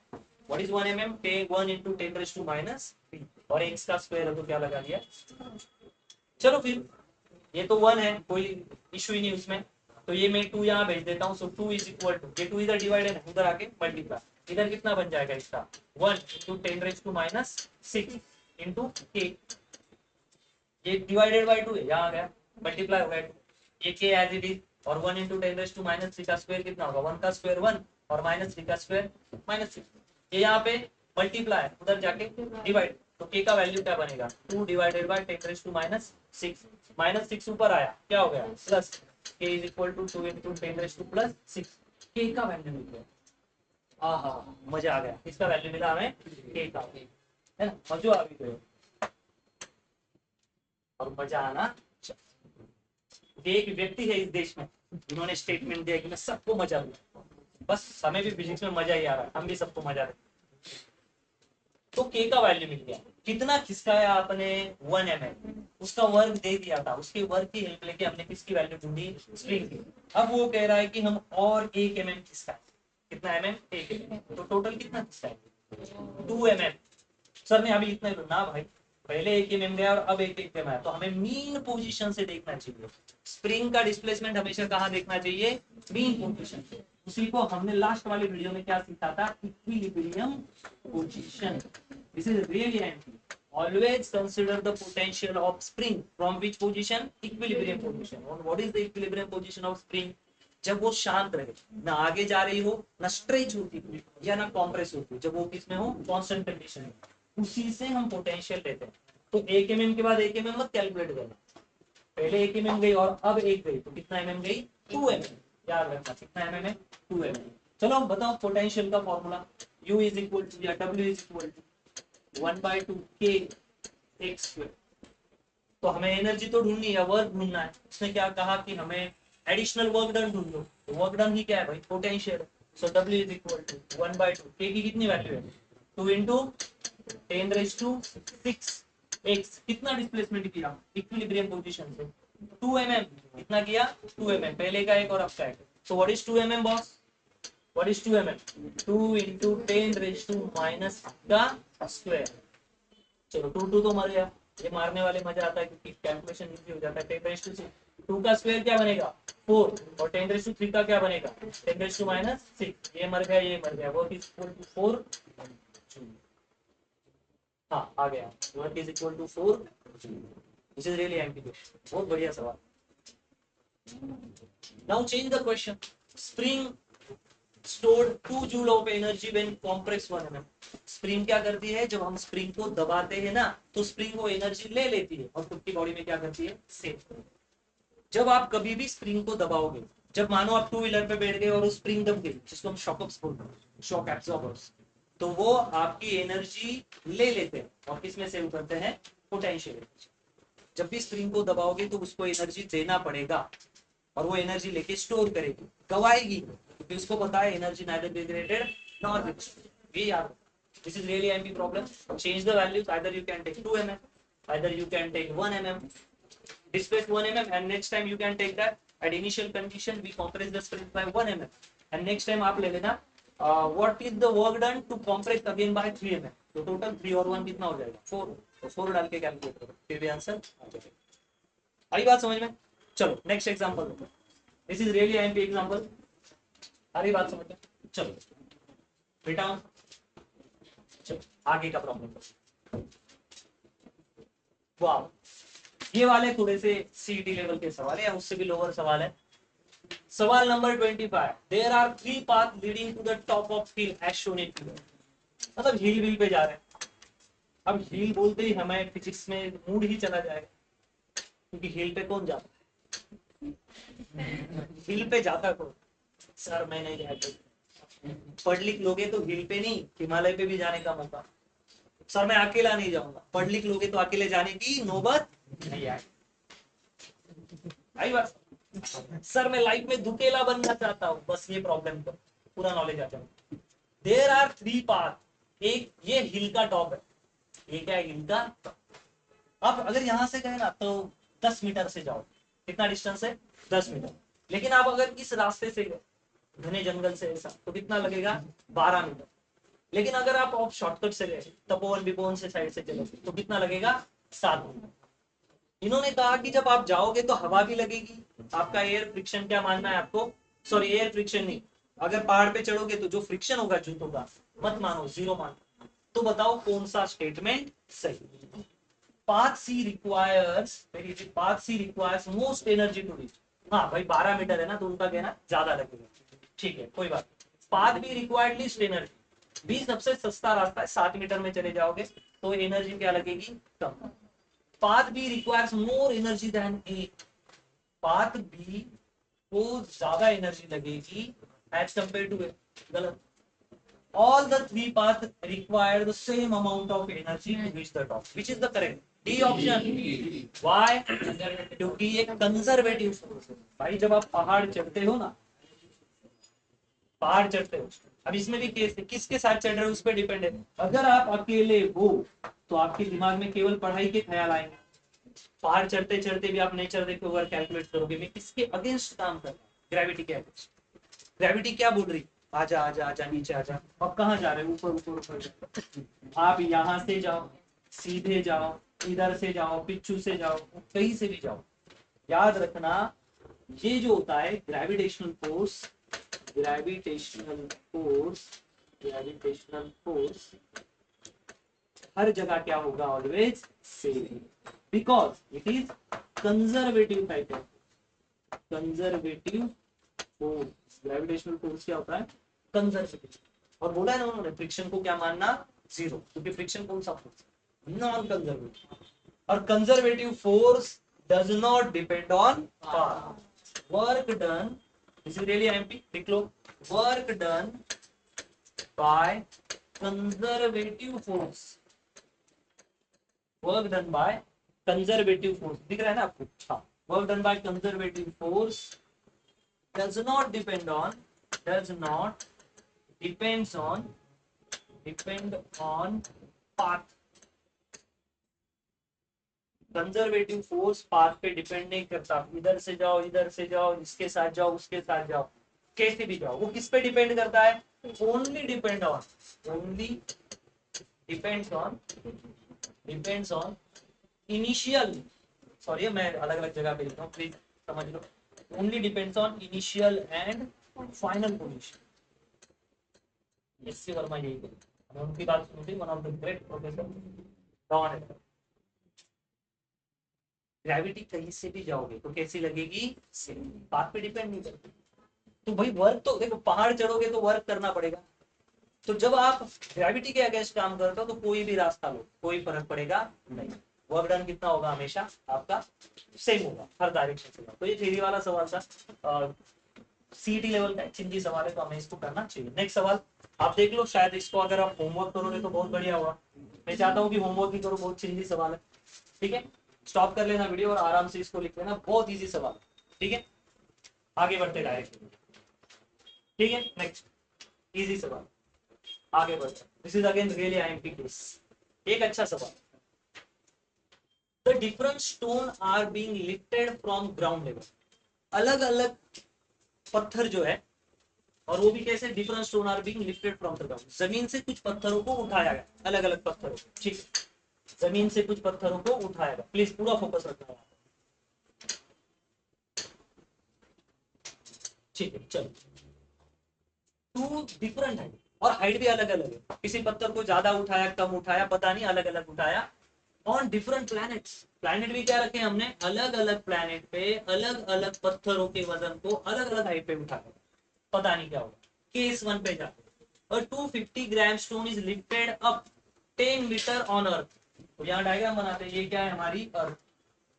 व्हाट इज 1 mm, 1 इंटू 10⁻³ और x का स्क्वायर है तो क्या लगा दिया। चलो फिर ये तो 1 है, कोई इशू ही नहीं उसमें, तो ये मैं 2 यहाँ भेज देता हूँ। सो 2 इज इक्वल टू, ये 2 इधर डिवाइड है ना, उधर आके मल्टीप्लाई, इधर कितना बन जाएगा इसका, 1 इंटू 10⁻⁶ इंटू के। ये डिवाइडेड बाय 2 है, यहाँ आ गया, मल्टीप्लाई हो गया 2, ये के एज इट इज। और 1 इंटू 10⁻³ का स्क्वायर कितना होगा, 1 का स्क्वायर 1 और -3 का स्क्वायर -6। ये यहाँ पे मल्टीप्लाई, उधर जाके डिवाइड, तो k का वैल्यू क्या बनेगा, 2 डिवाइडेड बाय 10⁻⁶। -6 ऊपर आया, क्या हो गया plus, k is equal to 2 into 10⁻⁻6 k का वैल्यू मिल गया। आहा, मजा आ गया। इसका वैल्यू मिला हमें k का, है ना, मजो आ भी गए और मजा आना। एक व्यक्ति है इस देश में जिन्होंने स्टेटमेंट दिया कि मैं सबको मजा दूं, बस हमें भी फिजिक्स में मजा ही आ रहा है, हम भी सबको मजा दें। तो k का वैल्यू मिल गया। कितना खिसकाया आपने? 1 mm। उसका वर्क दे दिया था, उसके वर्क की हेल्प लेके हमने किसकी वैल्यू ढूंढी? स्प्रिंग की। अब वो कह रहा है कि हम और 1 mm खिसकाए। कितना mm? 1 mm। तो टोटल कितना खिसकाए? 2 mm। सर ने अभी इतना ही ना भाई, पहले 1 mm गया और अब 1 mm आया, तो हमें मीन पोजीशन से देखना चाहिए। स्प्रिंग का डिस्प्लेसमेंट हमेशा कहाँ देखना चाहिए? मीन पोजीशन से। उसी को हमने लास्ट वाले वीडियो में क्या सीखा था? Equilibrium position. This is really empty. Always consider the potential of spring from which position? Equilibrium position. And what is the equilibrium position of spring? जब वो शांत रहे, ना आगे जा रही हो, ना स्ट्रेच होती हो, या ना कॉम्प्रेस होती हो, जब वो किसमें हो? कांस्टेंट कंडीशन में, उसी से हम पोटेंशियल लेते हैं। तो 1 mm के बाद 1 mm मत कैलकुलेट करना, पहले 1 mm गई और अब 1 गई, तो कितना mm गई? 2 mm। याद रखना, कितना mm है? 2 mm। चलो बताओ पोटेंशियल का formula. U is equal to या W is equal to 1/2 k x square. तो हमें एनर्जी तो ढूंढनी है, वर्क ढूंढना है। उसने क्या कहा कि हमें एडिशनल वर्क डन ढूंढ लो। तो वर्क डन ही क्या है भाई? Potential. So W is equal to 1/2 k की कितनी वैल्यू है? 2 इंटू 10⁻⁶ x। कितना डिस्प्लेसमेंट किया? इक्विलिब्रियम पोजीशन से 2 mm। कितना किया? 2 mm। पहले का एक और अब का एक। सो what is 2 mm boss? What is 2 mm? 2 into 10⁻⁻ का स्क्वायर। चलो 2 तो मर गया, ये मारने वाले मजा आता है क्योंकि कैलकुलेशन इजी हो जाता है। 10⁻6 2 का स्क्वायर क्या बनेगा? 4। और 10⁻3 का क्या बनेगा? 10⁻⁻6। ये मर गया, ये मर गया। Work is equal to 4 joule. हाँ आ गया, work is equal to 4 joule. This is really empty. बहुत बढ़िया सवाल। Now change the question. Spring stored 2 joule of energy when compressed 1 mm। स्प्रिंग क्या करती है? जब हम स्प्रिंग को दबाते हैं ना, तो स्प्रिंग वो एनर्जी ले लेती है और खुद की बॉडी में क्या करती है? सेव करती है। जब आप कभी भी स्प्रिंग को दबाओगे, जब मानो आप 2 व्हीलर पे बैठ गए और वो स्प्रिंग दब गई, जिसको हम शॉक अप्स बोलते हैं, शॉक एब्जॉर्बर्स, तो वो आपकी एनर्जी ले लेते हैं और किसमें सेव करते हैं? Potential energy. जब भी स्प्रिंग को दबाओगे तो उसको एनर्जी देना पड़ेगा और वो एनर्जी लेके स्टोर करेगी, गवाएगी, क्योंकि उसको पता है energy neither be created nor be destroyed. ये याद। This is really empty problem. Change the values, either you can take 2 mm, either you can take 1 mm, displace 1 mm, and next time you can take that at initial condition we compress the spring by 1 mm, and next time आप ले लेना what is the work done to compress again by 3 mm। तो total 3 और 1 कितना हो जाएगा? 4। तो 4 डाल के कैलकुलेट करो, फिर भी आंसर आ जाएगा। आई बात समझ में? चलो नेक्स्ट एग्जांपल देखो। This is really empty example. आ रही बात समझ में? चलो बेटा, चलो आगे का प्रॉब्लम। वाह, ये वाले थोड़े से सीईटी लेवल के सवाल है या उससे भी लोअर सवाल है। सवाल number 25। There are 3 path leading to the top of hill as shown in figure. मतलब हिल विल पे जा रहे हैं। अब हिल बोलते ही हमें फिजिक्स में मूड ही चला जाएगा, क्योंकि हिल पे कौन जाता? हिल पे जाता कौन? सर मैं नहीं जाता। पढ़ लिख लोगे तो हिल पे नहीं, हिमालय पे भी जाने का मौका। सर मैं अकेला नहीं जाऊंगा। पढ़ लिख लोगे तो अकेले जाने की नौबत नहीं आएगी। आई बात? सर मैं लाइफ में दुकेला बनना चाहता हूँ, बस ये प्रॉब्लम तो पूरा नॉलेज आ जाए। There are 3 path. एक ये हिल का टॉप है, ये क्या है? हिल का टॉप। अब अगर यहां से गए ना तो 10 मीटर से जाओ। कितना डिस्टेंस है? 10 मीटर। लेकिन आप अगर इस रास्ते से गए घने जंगल से ऐसा, तो कितना लगेगा? 12 मीटर। लेकिन अगर आप ऑफ शॉर्टकट से गए, तपोवन विपोवन से साइड से चले, तो कितना लगेगा? 7 मीटर। इन्होंने कहा कि जब आप जाओगे तो हवा भी लगेगी। आपका एयर फ्रिक्शन क्या मानना है आपको? सॉरी एयर फ्रिक्शन नहीं, अगर पहाड़ पे चढ़ोगे तो जो फ्रिक्शन होगा जूतों का, मत मानो, 0 मानो। तो बताओ कौन सा स्टेटमेंट सही? Path C requires most energy to reach. हाँ भाई 12 मीटर है ना, तो उनका कहना ज्यादा लगेगा। ठीक है कोई बात। Path B required least energy. B सबसे सस्ता रास्ता है, 7 मीटर में चले जाओगे तो एनर्जी क्या लगेगी? कम। Path B requires more energy than A. Path B को ज्यादा एनर्जी लगेगी एज कंपेयर टू गलत। All the three paths require the same amount of energy to reach the top. Which is the correct? D option. Why? क्योंकि ये conservative source है। भाई जब आप पहाड़ चढ़ते हो ना, पहाड़ चढ़ते हो, अब इसमें भी केस है, किसके साथ चढ़ रहे हो उस पर डिपेंड है। अगर आप अकेले हो तो आपके दिमाग में केवल पढ़ाई के ख्याल आएंगे। पहाड़ चढ़ते चढ़ते भी आप नेचर देखते हो, कैलकुलेट करोगे मैं किसके अगेंस्ट काम कर रहा हूँ, ग्रेविटी के अगेंस्ट। ग्रेविटी क्या बोल रही, आजा आजा आजा नीचे आजा। अब कहाँ जा रहे हो, ऊपर ऊपर ऊपर। आप यहाँ से जाओ, सीधे जाओ, इधर से जाओ, पिच्चू से जाओ, कहीं से भी जाओ, याद रखना ये जो होता है gravitational force, gravitational force, gravitational force हर जगह क्या होगा, always same, because it is conservative type of conservative force. Gravitational force क्या होता है, कंजर्वेटिव। और बोला है ना उन्होंने फ्रिक्शन को क्या मानना, जीरो, क्योंकि फ्रिक्शन कौन सा फोर्स, नॉन कंजर्वेटिव। और conservative force does not depend on path. Work done, this is really imp, लिख लो, work done by conservative force, work done by conservative force, दिख रहा है ना आपको, हाँ, work done by conservative force does not depend on depend on path। Conservative force path पे depend नहीं करता, इधर से जाओ, इधर से जाओ, इसके साथ जाओ, उसके साथ जाओ, कैसे भी जाओ, वो किस पे डिपेंड करता है, only depends on initial, sorry मैं अलग अलग जगह पे लिख रहा हूँ, प्लीज समझ लो, only depends on initial and final position। SC Verma यही बोले, मैं उनकी बात सुनी थी, one of the great professor don. Gravity कहीं से भी जाओगे तो कैसी लगेगी, सेम, बात पे डिपेंड नहीं करती। तो भाई वर्क तो देखो, पहाड़ चढ़ोगे तो वर्क करना पड़ेगा, तो जब आप ग्रेविटी के अगेंस्ट काम करते हो तो कोई भी रास्ता लो, कोई फर्क पड़ेगा नहीं, वर्क डन कितना होगा, हमेशा आपका सेम होगा हर डायरेक्शन से। तो ये थ्योरी वाला सवाल था, सीईटी लेवल का चिंदी सवाल है, तो हमें इसको करना चाहिए। नेक्स्ट सवाल आप देख लो, शायद इसको अगर आप होमवर्क करोगे तो बहुत बढ़िया होगा। मैं चाहता हूँ कि होमवर्क ही करो, बहुत चिंदी सवाल है, ठीक है। स्टॉप कर लेना वीडियो और आराम से इसको लिख लेना, बहुत ईजी सवाल, ठीक है। आगे बढ़ते डायरेक्ट, ठीक है। नेक्स्ट इजी सवाल, आगे बढ़ते। This is again really IMP case, एक अच्छा सवाल। The different stone are being lifted from ground level, अलग अलग पत्थर जो है, और वो भी कैसे, different stone are being lifted from the ground, जमीन से कुछ पत्थरों को उठाया गया, अलग अलग पत्थरों को, ठीक, जमीन से कुछ पत्थरों को उठाया गया, प्लीज पूरा फोकस रखना, ठीक है। चलो, टू डिफरेंट है और हाइट भी अलग अलग है, किसी पत्थर को ज्यादा उठाया, कम उठाया, पता नहीं, अलग अलग उठाया, ऑन डिफरेंट प्लैनेट्स। प्लैनेट भी क्या रखे हमने, अलग अलग प्लैनेट पे अलग अलग पत्थरों के वजन को अलग अलग हाइट पे उठा कर, पता नहीं क्या होगा। केस 1 पे जाते, और 250 gram stone is lifted up 10 metre on earth. तो यहाँ डायग्राम बनाते हैं, ये क्या है, हमारी अर्थ,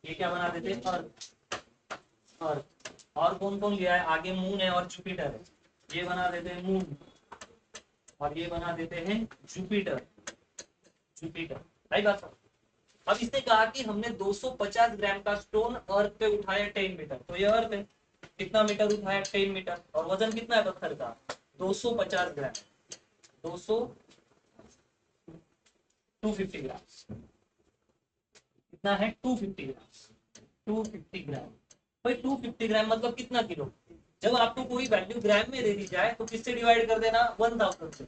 ये क्या बना देते हैं, अर्थ। और कौन कौन लिया है, आगे मून है और जुपिटर है, ये बना देते हैं मून, और ये बना देते हैं जुपिटर, सही बात है। अब इसने कहा कि हमने 250 ग्राम का स्टोन अर्थ पे उठाया 10 मीटर, तो ये अर्थ है, कितना मीटर उठाया, 10 मीटर, और वजन कितना है पत्थर का, 250 ग्राम, 250 ग्राम, कितना है, 250 ग्राम, 250 ग्राम। भाई 250 ग्राम मतलब कितना किलो, जब आपको कोई वैल्यू ग्राम में दे दी जाए तो किससे डिवाइड कर देना, 1000 से,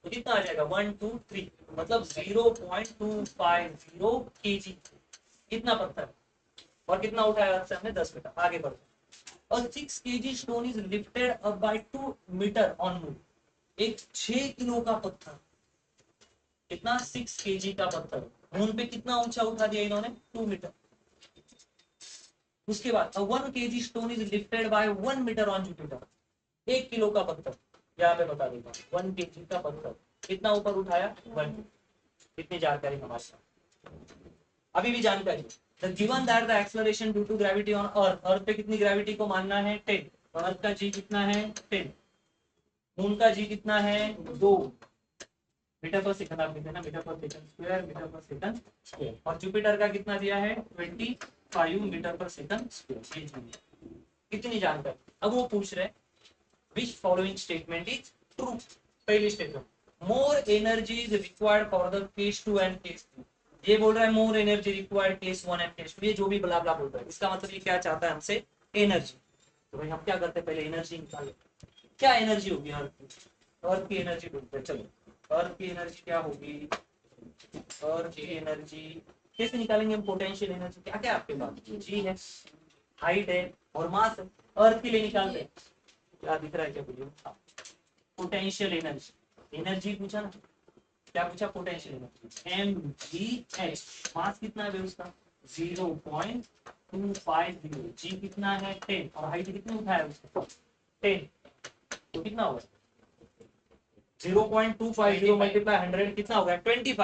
तो कितना आ जाएगा, 1 2 3, मतलब 0.250 kg, कितना पत्थर, और कितना उठाया से हमने, 10 मीटर। आगे बढ़ते, और 6 kg stone is lifted up by 2 metre on moon, एक 6 किलो का पत्थर, कितना, 6 kg का पत्थर मून पे कितना ऊंचा उठा दिया इन्होंने, 2 मीटर। उसके बाद 1 kg stone is lifted by 1 metre on Jupiter, 1 kilo का पत्थर, यहाँ पे बता देता हूँ, 1 kg का पत्थर कितना ऊपर उठाया, 1। कितनी जानकारी हमारे साथ, अभी भी जानकारी, the given that the acceleration due to gravity on earth, earth पे कितनी ग्रेविटी को मानना है 10, और अर्थ का जी कितना है 10, मून का जी कितना है 2 मीटर पर सेकंड, आप लिखते हैं ना metre per second square, metre per second square, और जुपिटर का कितना दिया है 25 मीटर पर सेकंड स्क्वायर। कितनी जानकारी। अब वो पूछ रहे which following statement is true। पहली statement, more energy is required for the case 2 and case 3, ये बोल रहा है more energy required case 1 and case 2, ये जो भी ब्ला ब्ला बोल रहा है इसका मतलब ये क्या चाहता है हमसे, एनर्जी। तो भाई हम क्या करते हैं, पहले एनर्जी निकाले, क्या एनर्जी होगी अर्थ की, अर्थ की एनर्जी बोलते हैं। चलो अर्थ की एनर्जी क्या होगी, अर्थ की एनर्जी कैसे निकालेंगे हम, पोटेंशियल एनर्जी क्या क्या आपके पास, जी है, हाइट है और मास है, अर्थ के लिए निकालते हैं, क्या दिख रहा है क्या बोलिए, पोटेंशियल एनर्जी, एनर्जी पूछा ना, क्या पूछा, पोटेंशियल एनर्जी mgh, मास कितना है उसका 0.250, जी कितना है 10, और हाइट कितनी उठाया उसका 10, तो कितना होगा 0.250 मल्टीप्लाई 100 कितना होगा 25,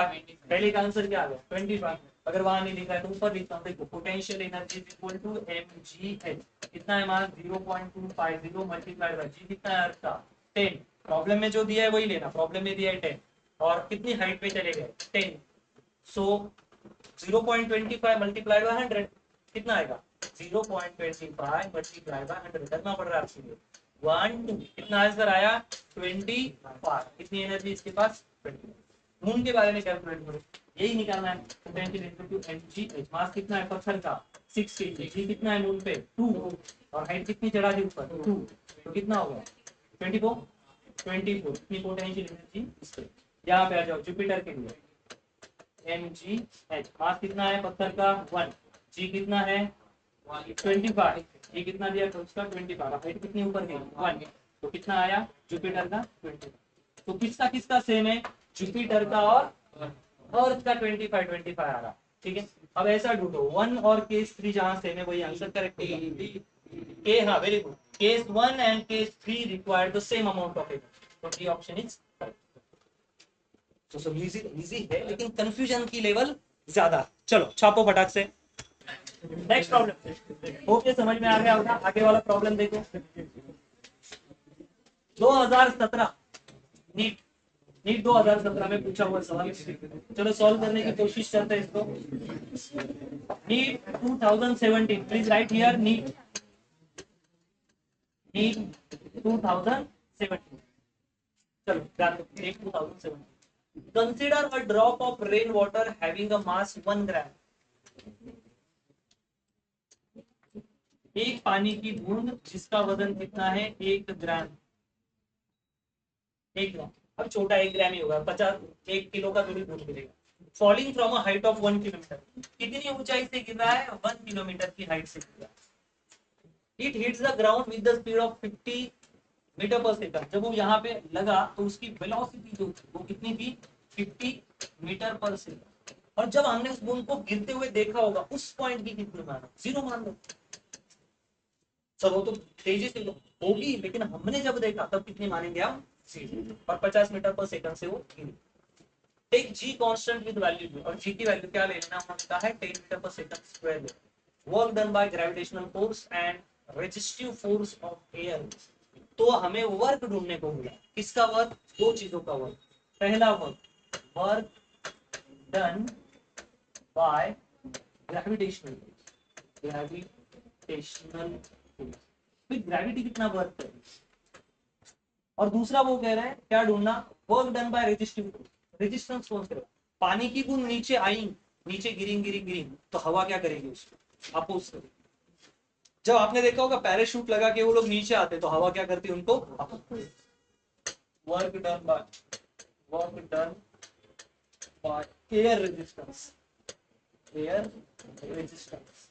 पहले का आंसर क्या आ गया 25, अगर वहां नहीं लिखा है तो ऊपर लिखता हूँ, देखो potential energy is equal to mgh, कितना है मास 0.250 मल्टीप्लाइड बाय जी कितना है अर्थ का 10, प्रॉब्लम में जो दिया है वही लेना, प्रॉब्लम में दिया है 10, और कितनी हाइट पे चले गए 10, सो 0.25 मल्टीप्लाइड बाय 100 कितना आएगा 0.25 मल्टीप्लाइड बाय 100, करना पड़ रहा है आपके लिए 1 2, कितना आंसर आया 25, कितनी एनर्जी इसके पास 20। मून के बारे में कैलकुलेट करो, यही निकालना है, पोटेंशियल इनटू mgh, मास कितना है पत्थर का 6 kg, जी कितना है मून पे 2, और हाइट कितनी चढ़ा दी ऊपर 2, तो कितना होगा 24, कितनी पोटेंशियल एनर्जी इस पे। यहाँ पे आ जाओ जुपिटर के लिए, mgh, मास कितना है पत्थर का 1, जी कितना है 25, ये कितना दिया था उसका 25, हाइट कितनी ऊपर गई 1, तो कितना आया जुपिटर का 20। तो किसका किसका सेम है, जुपिटर का और अर्थ का 25 आ रहा, ठीक है। अब ऐसा ढूंढो 1 और केस 3 जहां सेम है वही आंसर करेक्ट होगा, के हाँ very good, case 1 and case 3 require the same amount of energy, तो डी ऑप्शन इज करेक्ट। तो सब इजी है लेकिन कंफ्यूजन की लेवल ज्यादा। चलो छापो फटाक से, नेक्स्ट प्रॉब्लम ओके समझ में आ गया होगा। आगे वाला प्रॉब्लम देखो, 2017 नीट, नीट 2017 में पूछा हुआ सवाल, चलो सॉल्व करने की कोशिश करते हैं इसको। NEET 2017, please write here NEET 2017, चलो ध्यान दो, NEET 2017, consider a drop of rain water having a mass 1 gram, एक पानी की बूंद जिसका वजन कितना है 1 ग्राम, 1 ग्राम, अब छोटा 1 ग्राम ही होगा, 1 किलो का थोड़ी बूंद मिलेगा, falling from a height of 1 kilometre, कितनी ऊंचाई से गिर रहा है 1 किलोमीटर की हाइट से गिर रहा है। It hits the ground with the speed of 50 metre per second, जब वो यहाँ पे लगा तो उसकी वेलोसिटी जो वो कितनी थी 50 मीटर पर सेकंड, और जब हमने उस बूंद को गिरते हुए देखा होगा उस पॉइंट की कितनी मानो 0 मान लो, सब वो तो तेजी से होगी लेकिन हमने जब देखा तब कितनी मानेंगे हम 0, और 50 मीटर पर सेकंड से वो गिरी। Take G constant with value, और जी की वैल्यू क्या ले लेना होता है 10 मीटर पर सेकंड स्क्वायर ले। Work done by gravitational force and resistive force of air, तो हमें वर्क ढूंढने को मिला, किसका वर्क, दो चीजों का वर्क, पहला work work done by gravitational gravity कितना वर्क करे, और दूसरा वो कह रहा है क्या ढूंढना, work done bye resistive force, resistance force करेगा, पानी की बूंद नीचे आई, नीचे गिरी तो हवा क्या करेगी उसको अपोज करेगी। जब आपने देखा होगा पैराशूट लगा के वो लोग नीचे आते तो हवा क्या करती उनको, work done by air resistance, air resistance,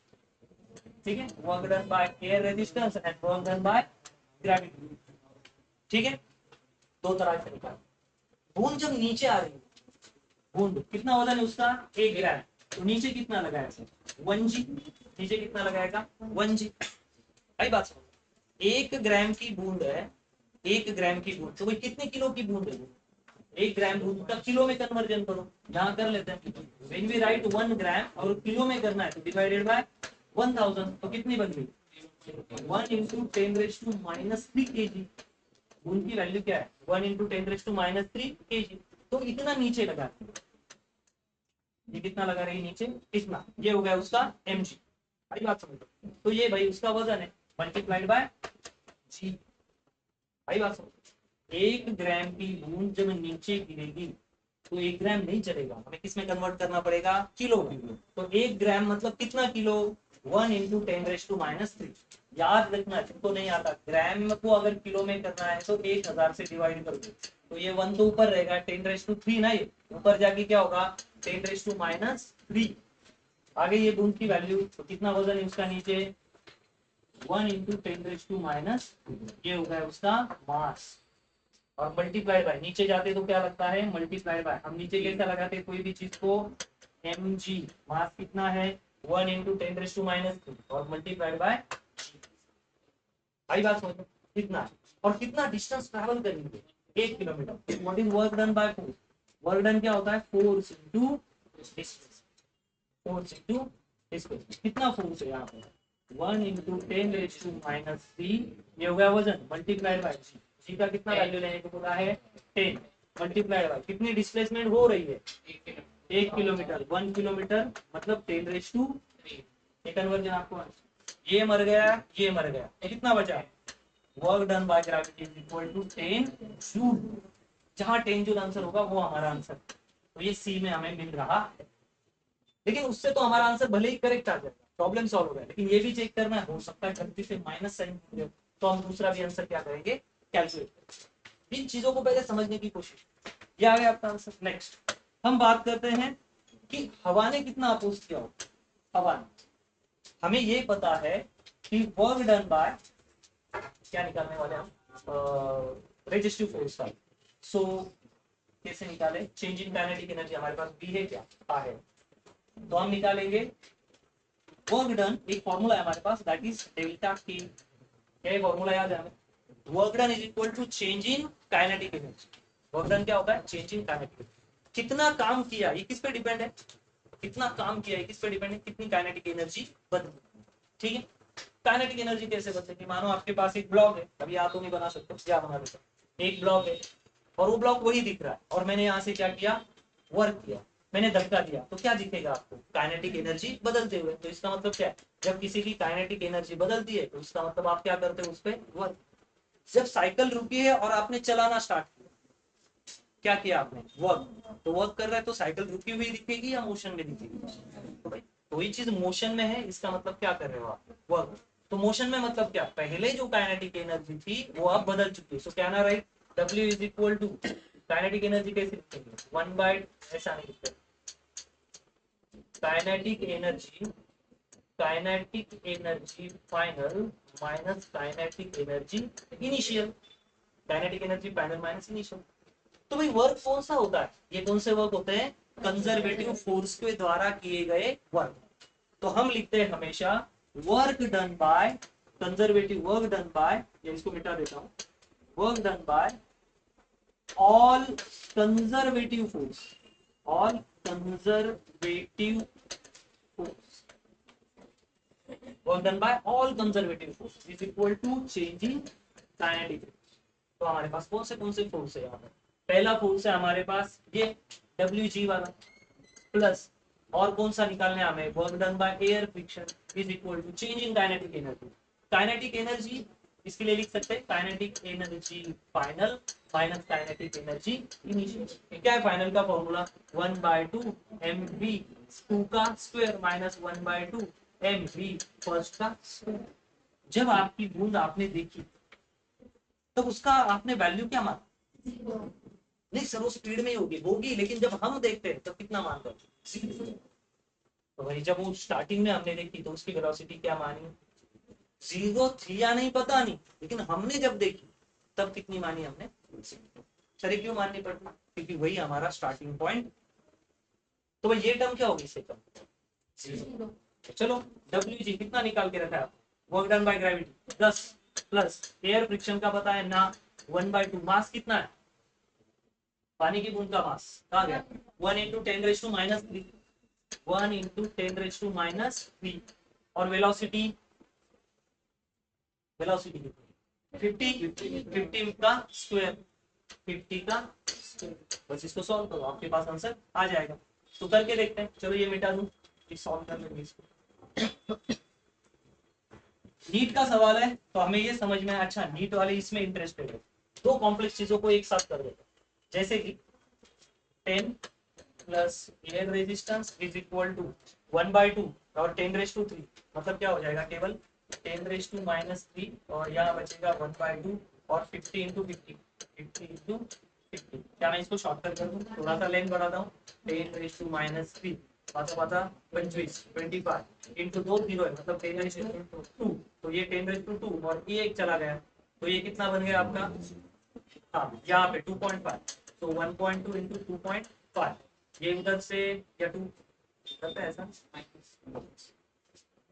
ठीक है, work done by air resistance and work done by gravity, ठीक है। दो तरह से निकाल, बूंद जब नीचे आ रही है, बूंद कितना वजन है उसका 1 ग्राम, तो नीचे कितना लगाएगा 1 जी, नीचे कितना लगाएगा 1 जी, आई बात समझ, 1 ग्राम की बूंद है, 1 ग्राम की बूंद, तो भाई कितने किलो की बूंद है एक ग्राम दूध का किलो में कन्वर्जन करो, यहाँ कर लेते हैं। व्हेन वी राइट 1 ग्राम और किलो में करना है तो डिवाइडेड बाय 1000, तो कितनी बन गई 1 इंटू 10⁻³ kg। उनकी वैल्यू क्या है 1 इंटू 10⁻³ kg। तो इतना नीचे लगा, ये कितना लगा रही है नीचे, इतना, ये हो गया उसका mg। भाई बात समझो, तो ये भाई उसका वजन है मल्टीप्लाइड बाय जी। भाई बात समझो, 1 ग्राम की बूंद जब नीचे गिरेगी तो 1 ग्राम नहीं चलेगा, हमें किस में कन्वर्ट करना पड़ेगा, किलो में। तो 1 ग्राम मतलब कितना किलो, 1 इंटू 10⁻³ याद रखना, जिनको नहीं आता ग्राम को अगर किलो में करना है तो 1000 से डिवाइड कर दो, तो ये 1 तो ऊपर रहेगा 10⁻³ ना, ये ऊपर जाके क्या होगा 10⁻³ आगे ये बूंद की वैल्यू, तो कितना वजन है उसका नीचे 1 इंटू 10⁻, ये हो गया उसका मास, और मल्टीप्लाई बाय, नीचे जाते तो क्या लगता है मल्टीप्लाई बाय, हम नीचे कैसा लगाते कोई भी चीज को, mg, मास कितना है 1 इंटू 10⁻³ और मल्टीप्लाइड बाय, आई बात समझो कितना, और कितना डिस्टेंस ट्रैवल करेंगे 1 kilometre. What is work done by force, work done क्या होता है force into distance, force into distance, कितना फोर्स है यहाँ पे 1 इंटू 10⁻³ ये हो गया वजन, मल्टीप्लाइड बाय जी, जी का कितना वैल्यू लेने को बोला है 10, मल्टीप्लाइड बाय कितनी डिस्प्लेसमेंट हो रही है 1 किलोमीटर, 1 किलोमीटर मतलब 10⁻3, ये कन्वर्जन आपको, ये मर गया ये मर गया, तो कितना बचा work done by gravity is equal to 10 joule, जहां 10 जूल आंसर होगा वो हमारा आंसर, तो ये सी में हमें मिल रहा है। लेकिन उससे तो हमारा आंसर भले ही करेक्ट आ जाएगा, प्रॉब्लम सॉल्व हो गया, लेकिन ये भी चेक करना है, हो सकता है गलती से माइनस साइन, तो हम दूसरा भी आंसर क्या करेंगे कैलकुलेट करेंगे। इन चीजों को पहले समझने की कोशिश, ये आ गया आपका आंसर। नेक्स्ट हम बात करते हैं कि हवा ने कितना अपोज किया हो, हवा ने, हमें ये पता है कि वर्क डन बाय, क्या निकालने वाले हम रेजिस्टिव फोर्स का, सो कैसे निकाले, चेंज इन काइनेटिक एनर्जी हमारे पास बी है क्या, आ है, तो हम निकालेंगे वर्क डन, एक फॉर्मूला है हमारे पास दैट इज डेल्टा के, क्या फॉर्मूला याद है हमें, work done is equal to change in kinetic energy, work done क्या होता है चेंज इन काइनेटिक, कितना काम किया ये किस पे डिपेंड है, कितना काम किया है किस पे डिपेंड है, कितनी काइनेटिक एनर्जी बदली, ठीक है। काइनेटिक एनर्जी कैसे बदलेगी, मानो आपके पास एक ब्लॉक है, अभी आप तो नहीं बना सकते, क्या बना देता, एक ब्लॉक है और वो ब्लॉक वही दिख रहा है, और मैंने यहाँ से क्या किया वर्क किया, मैंने धक्का दिया, तो क्या दिखेगा आपको काइनेटिक एनर्जी बदलते हुए, तो इसका मतलब क्या है, जब किसी की काइनेटिक एनर्जी बदलती है तो इसका मतलब आप क्या करते हो उस पर वर्क। जब साइकिल रुकी है और आपने चलाना स्टार्ट किया, क्या किया आपने वर्क, तो वर्क कर रहा है तो साइकिल रुकी हुई दिखेगी या मोशन में दिखेगी, तो भाई कोई चीज मोशन में है इसका मतलब क्या कर रहे हो आप वर्क, तो मोशन में मतलब क्या, पहले जो काइनेटिक एनर्जी थी वो अब बदल चुकी है, सो क्या ना right W is equal to kinetic energy कैसे लिखेंगे 1 बाय, ऐसा नहीं लिखते, kinetic energy, kinetic energy final minus kinetic energy initial, kinetic energy final minus initial. तो भाई वर्क कौन सा होता है, ये कौन से वर्क होते हैं कंजर्वेटिव फोर्स के द्वारा किए गए वर्क, तो हम लिखते हैं हमेशा work done by, conservative work done by, या इसको मिटा देता हूं, work done by all conservative force, all conservative force, work done by all conservative force is equal to change in kinetic. तो हमारे पास कौन से फोर्स है यहाँ पर, पहला फोर्स है हमारे पास ये WG वाला, प्लस और कौन सा निकालने हमें work done by air friction is equal to change in kinetic energy, kinetic energy इसके लिए लिख सकते हैं kinetic energy final minus kinetic energy initial, क्या है फाइनल का फॉर्मूला 1/2 mv 2 का स्क्वायर माइनस 1/2 mv फर्स्ट का स्क्वायर। जब आपकी बूंद आपने देखी तो उसका आपने वैल्यू क्या माना, नहीं सर वो स्पीड में ही होगी लेकिन जब हम देखते हैं तब कितना मान करते, तो भाई जब वो स्टार्टिंग में हमने देखी तो उसकी वेलोसिटी क्या मानी 0 थी या नहीं पता नहीं, लेकिन हमने जब देखी तब कितनी मानी हमने, सर क्यों माननी पड़ती, क्योंकि वही हमारा स्टार्टिंग पॉइंट, तो भाई ये टर्म क्या होगी इसे कम 0। चलो WG कितना निकाल के रखा है, work done by gravity 10 plus air friction का पता है ना 1/2, मास कितना है पानी की बूंद का मास कहाँ गया? 1 × 10⁻³ 1 × 10⁻³ और वेलोसिटी, वेलोसिटी कितनी? 50 का स्क्वायर, 50 का स्क्वायर। बस इसको सॉल्व करो, आपके पास आंसर आ जाएगा। तो करके देखते हैं, चलो ये मिटा दूं, सॉल्व कर लेंगे इसको। नीट का सवाल है तो हमें ये समझ में, अच्छा नीट वाले इसमें इंटरेस्टेड है, दो कॉम्प्लेक्स चीजों को एक साथ कर देते हैं, जैसे कि 10 plus air resistance is equal to 1/2 और 10⁻³ मतलब क्या हो जाएगा, केवल 10⁻³ और यहाँ बचेगा 1/2 और 50 × 50 50 × 50। क्या मैं इसको शॉर्टकट कर दूं, थोड़ा सा लेंथ बढ़ाता हूँ, 10⁻³ पाता पाता 25 25 इंटू 2 0 है मतलब 10⁻², तो ये 10⁻² और ये एक चला गया, तो ये कितना बन गया आपका, हाँ यहाँ पे 2.5, तो 1.2 इंटू 2.5, ये उधर से या 2 करता है ऐसा,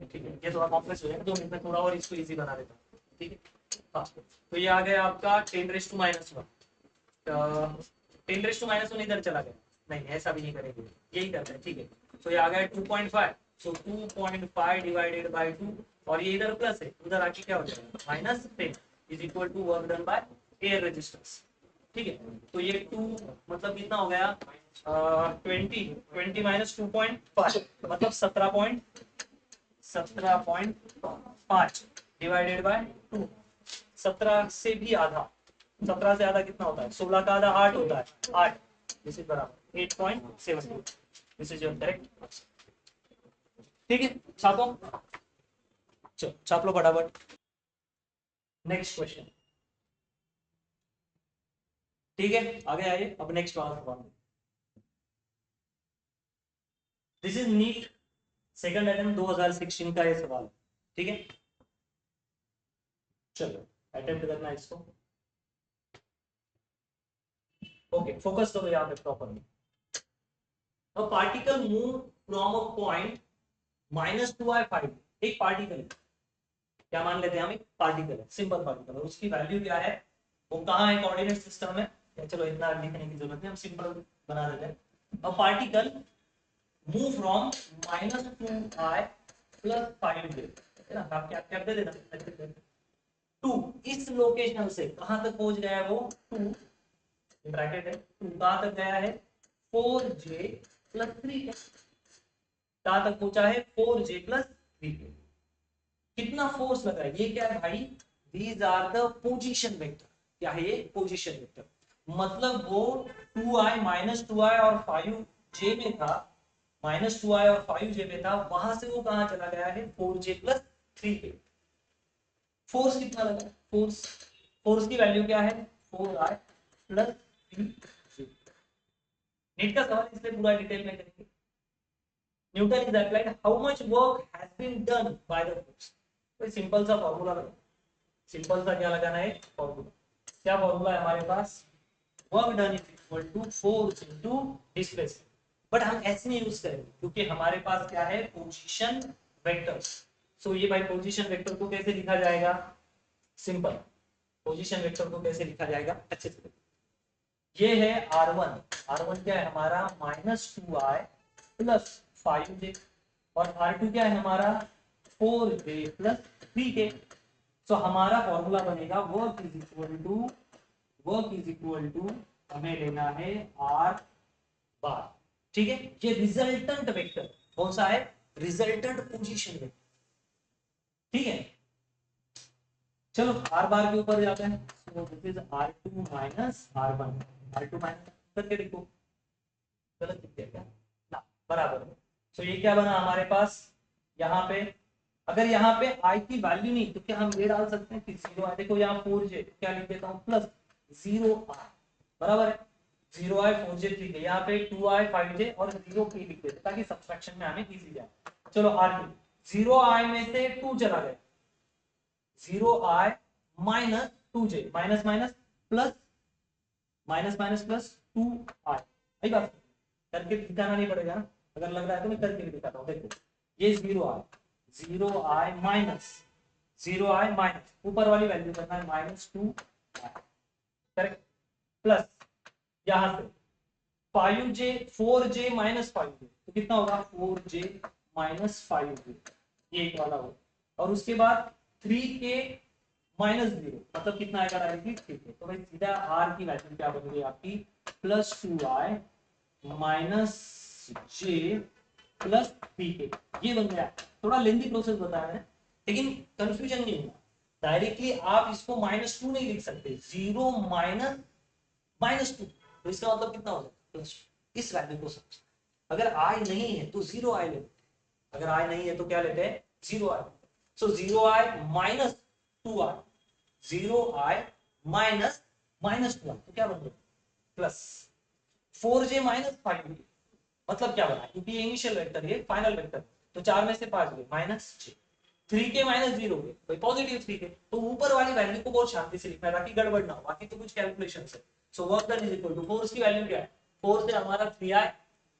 ठीक है, ये थोड़ा कॉम्प्लेक्स हो जाएगा, 2 मिनट में थोड़ा और इसको इजी बना देता हूँ, ठीक है। हाँ तो ये आ गया आपका 10⁻⁻1, 10⁻⁻1 इधर चला गया, नहीं ऐसा भी नहीं करेंगे, यही करते हैं, ठीक है। तो ये आ गया 2.5, सो 2.5 डिवाइडेड बाय 2 और ये इधर प्लस है, उधर आके क्या हो जाएगा -10 is equal to work done by air resistance, ठीक है। तो ये 2 मतलब कितना हो गया, 20 20 माइनस 2.5 मतलब 17.5 डिवाइडेड बाय 2, 17 से भी आधा, 17 से आधा कितना होता है, 16 का आधा 8 होता है, 8, दिस इज बराबर 8.72, दिस इज योर करेक्ट, ठीक है। छापो, चलो छाप लो फटाफट। नेक्स्ट क्वेश्चन, ठीक है, आगे आइए, अब नेक्स्ट वाला सवाल, this is NEET second attempt 2016 का ये सवाल, ठीक है। चलो अटेम्प्ट करना है इसको, ओके फोकस करो यहाँ पे properly. A particle move from a point -2i5, एक पार्टिकल, क्या मान लेते हैं हम, एक पार्टिकल है, सिंपल पार्टिकल है, उसकी वैल्यू क्या है, वो कहाँ है कोऑर्डिनेट सिस्टम में, या चलो इतना लिखने की जरूरत नहीं, हम सिंपल बना देते हैं। A particle move from -2i + 5j, है ना, आप क्या क्या दे देना 2, इस लोकेशन से कहां तक पहुंच गया है वो 2, ब्रैकेट है 2 कहां तक गया है 4j + 3, कहां तक पहुंचा है 4j + 3, कितना फोर्स लगा है, ये क्या है भाई, these are the position vector, क्या है ये पोजीशन वेक्टर, मतलब वो 2i -2i और 5j में था, -2i और 5j में था, वहां से वो कहां चला गया है 4j + 3 पे। फोर्स कितना लगा, फोर्स, फोर्स की वैल्यू क्या है 4i + 3j। नीट का सवाल इसलिए पूरा डिटेल में करेंगे। Newton is applied, how much work has been done by the force, तो सिंपल सा फॉर्मूला लगा, सिंपल सा क्या लगाना है फॉर्मूला, क्या फॉर्मूला है हमारे पास, work done is equal to force into displacement, but हम ऐसे नहीं यूज करेंगे क्योंकि हमारे पास क्या है पोजीशन वेक्टर। सो ये भाई पोजीशन वेक्टर को कैसे लिखा जाएगा, सिंपल, पोजीशन वेक्टर को कैसे लिखा जाएगा अच्छे से, ये है r1, r1 क्या है हमारा -2i + 5j और r2 क्या है हमारा 4j + 3k। तो हमारा फॉर्मूला बनेगा वर्क इज इक्वल टू हमें लेना है r बार, ठीक है। ये रिजल्टेंट वेक्टर कौन सा है, रिजल्टेंट पोजीशन वेक्टर, ठीक है। चलो r बार के ऊपर जाते हैं, so this is r2 - r1, r2 minus करके देखो, गलत लिख दिया क्या ना, बराबर है। सो ये क्या बना हमारे पास, यहाँ पे अगर यहाँ पे i की वैल्यू नहीं तो क्या हम ये डाल सकते हैं कि 0i, देखो यहाँ 4j, क्या लिख देता हूँ +0i, बराबर है 0i 4j 3j, यहाँ पे 2i 5j और 0k लिख देते ताकि सब्सट्रैक्शन में हमें इजी जाए। चलो r2, 0i में से 2 चला गया, 0i - 2j, minus minus plus, minus minus plus 2i, सही बात, करके दिखाना नहीं पड़ेगा ना, अगर लग रहा है तो मैं करके भी दिखाता हूँ, देखो ये 0i माइनस 0i माइनस ऊपर वाली वैल्यू करना है -2i, करेक्ट, प्लस यहां से 5j 4j माइनस 5j, तो कितना होगा 4j माइनस 5j, ये एक वाला होगा। और उसके बाद 3k माइनस 0, मतलब कितना आएगा डायरेक्टली 3k। तो भाई सीधा r की वैल्यू क्या बन गई आपकी plus 2i minus j plus 3k, ये बन गया। थोड़ा लेंथी प्रोसेस बताया मैंने, लेकिन कंफ्यूजन नहीं होगा। डायरेक्टली आप इसको -2 नहीं लिख सकते, 0 माइनस -2, तो इसका मतलब कितना हो जाएगा प्लस। इस वैल्यू को समझ, अगर i नहीं है तो 0i लेते, अगर i नहीं है तो क्या लेते हैं 0i। सो 0i minus 2i, 0i minus -2i, तो क्या बन गया प्लस 4j माइनस 5j, मतलब क्या बना, क्योंकि ये इनिशियल वेक्टर ये फाइनल वेक्टर, तो 4 में से 5 गए माइनस 6, 3k माइनस 0 गए भाई पॉजिटिव 3k। तो ऊपर वाली वैल्यू को बहुत शांति से लिखना है ताकि गड़बड़ ना हो, बाकी तो कुछ कैलकुलेशन है। So work done is equal to force की वैल्यू क्या है, 4 से हमारा 3i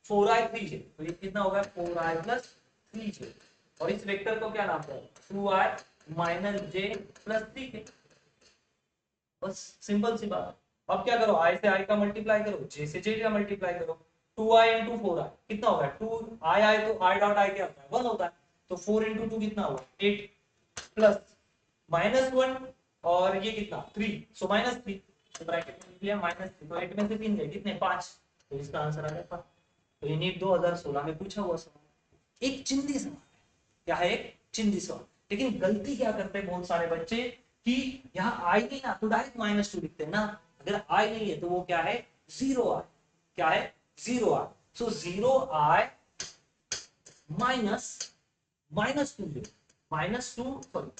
4i 3j, तो ये कितना होगा 4i प्लस 3j, और इस वेक्टर को क्या नाम है 2i minus j plus 3k, बस सिंपल सी बात। अब क्या करो, i से i का मल्टीप्लाई करो, j से j का मल्टीप्लाई करो, 2i इंटू 4i कितना होगा 2i, तो i डॉट i क्या होता है 1 होता है, तो 4 इंटू 2 कितना हुआ 8 प्लस -1, और ये कितना 3, सो -3, तो ब्रैकेट में लिख लिया -3, तो 8 में से 3 गए कितने 5, तो इसका आंसर आ गया 5। तो ये नीट 2016 में पूछा हुआ सवाल, एक चिंदी सवाल है, क्या है एक चिंदी सवाल। लेकिन गलती क्या करते हैं बहुत सारे बच्चे कि यहाँ आई नहीं ना तो डायरेक्ट -2 लिखते हैं ना, अगर आई नहीं है तो वो क्या है 0i, क्या है 0i, सो 0i minus -2, -2 sorry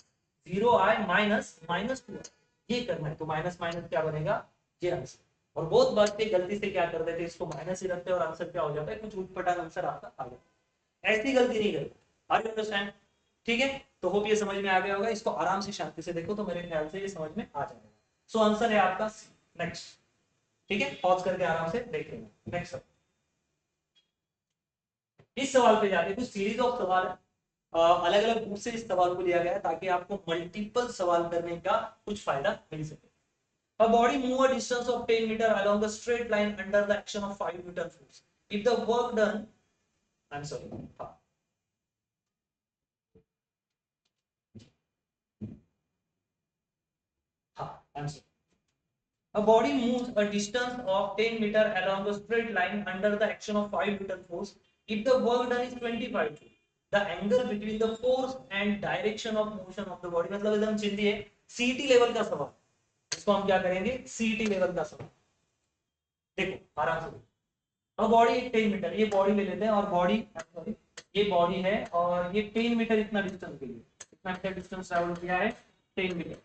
0i minus -2, ये करना है, तो माइनस माइनस क्या बनेगा ये आंसर। और बहुत बच्चे गलती से क्या कर देते हैं इसको माइनस ही रखते हैं और आंसर क्या हो जाता है कुछ उटपटांग आंसर आपका आ जाता है, ऐसी गलती नहीं करते। आर यू अंडरस्टैंड, ठीक है। तो होप ये समझ में आ गया होगा, इसको आराम से शांति से देखो तो मेरे ख्याल से ये समझ में आ जाएगा। सो आंसर है आपका नेक्स्ट, ठीक है, पॉज करके आराम से देख लेना। नेक्स्ट इस सवाल पे जाते हैं, कुछ सीरीज ऑफ सवाल है, अलग अलग बुक से इस सवाल को लिया गया है ताकि आपको मल्टीपल सवाल करने का कुछ फायदा मिल सके। A body move a distance of 10 meter along a straight line under the action of 5 Newton force. If the work done, I'm sorry. I'm sorry. A body moves a distance of 10 meter along a straight line under the action of 5 Newton force. If the work done is 25 Joule, the angle between the force and direction of motion of the body, मतलब एकदम चिंदी है, सीटी level का सवाल, इसको हम क्या करेंगे सीटी लेवल का सवाल। देखो आराम से, अब बॉडी 10 मीटर, ये बॉडी ले लेते हैं और बॉडी सॉरी ये बॉडी है और ये 10 मीटर इतना डिस्टेंस के लिए कितना मीटर डिस्टेंस ट्रैवल किया है 10 मीटर,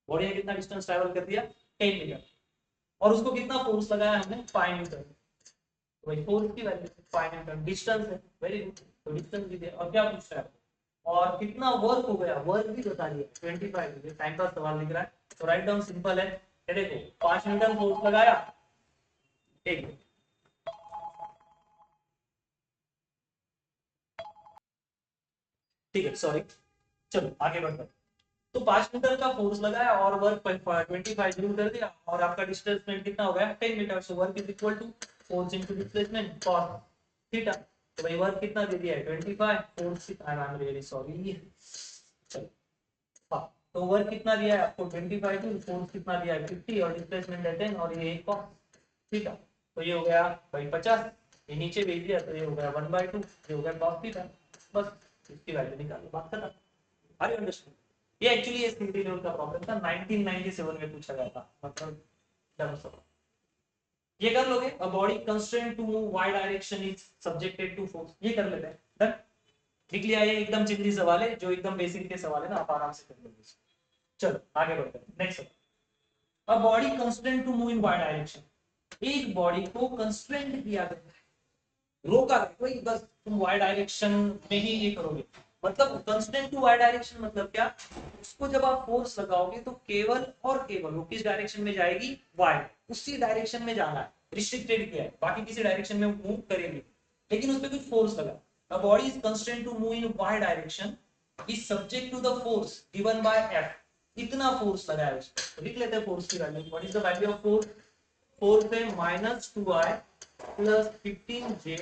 बॉडी ने कितना डिस्टेंस ट्रैवल कर दिया 10 मीटर, और उसको कितना फोर्स लगाया हमने 5 मीटर, तो भाई फोर्स की वैल्यू 5 मीटर डिस्टेंस है, वेरी गुड, तो डिस्टेंस भी दिया और क्या पूछ रहा है और कितना वर्क हो गया, वर्क भी बता दिया 25, टाइम का सवाल लिख रहा है, तो राइट डाउन सिंपल है, ये देखो 5 मीटर फोर्स लगाया, एक ठीक है सॉरी, चलो आगे बढ़ते हैं। तो 5 मीटर का फोर्स लगाया और वर्क 25 जूल कर दिया और आपका डिस्प्लेसमेंट कितना हो गया 10 metre, so work is equal to force into displacement cos theta, तो भाई वर्क कितना दे दिया है 25, फोर्स कितना, आई एम रियली सॉरी, चलो हाँ, तो वर्क कितना दिया है आपको 25 जूल, फोर्स कितना दिया है 50 और डिस्प्लेसमेंट है 10 और ये कॉस थीटा, तो ये हो गया भाई 50, ये नीचे भेज दिया तो ये हो गया 1/2, ये हो गया कॉस थीटा, बस इसकी वैल्यू निकालो, बात खत्म। आर यू अंडरस्टैंड, ये एक्चुअली ये सीटी लेवल का प्रॉब्लम था, 1997 में पूछा गया था, मतलब चलो सब ये कर लोगे। A body constraint to move Y direction is subjected to force, ये कर लेते हैं, डन, लिख लिया, ये एकदम चिंदी सवाल है, जो एकदम बेसिक के सवाल है ना, आप आराम से कर लोगे। चलो आगे बढ़ते हैं next. A body constraint to move in Y direction, एक बॉडी को कंस्ट्रेंट किया गया है, रोका है कोई, बस तुम वाई डायरेक्शन में ही ये करोगे, मतलब कंस्टेंट टू वाई डायरेक्शन मतलब क्या, उसको जब आप फोर्स लगाओगे तो केवल और केवल वो किस डायरेक्शन में जाएगी वाई, उसी डायरेक्शन में जाना है, रिस्ट्रिक्टेड किया है, बाकी किसी डायरेक्शन में मूव करेगी, लेकिन उस पर कुछ फोर्स लगा। A body is constant to move in Y direction is subject to the force given by F, इतना फोर्स लगा है उसको, तो लिख लेते हैं फोर्स की value, what is the value of force 4 पे -2i plus 15j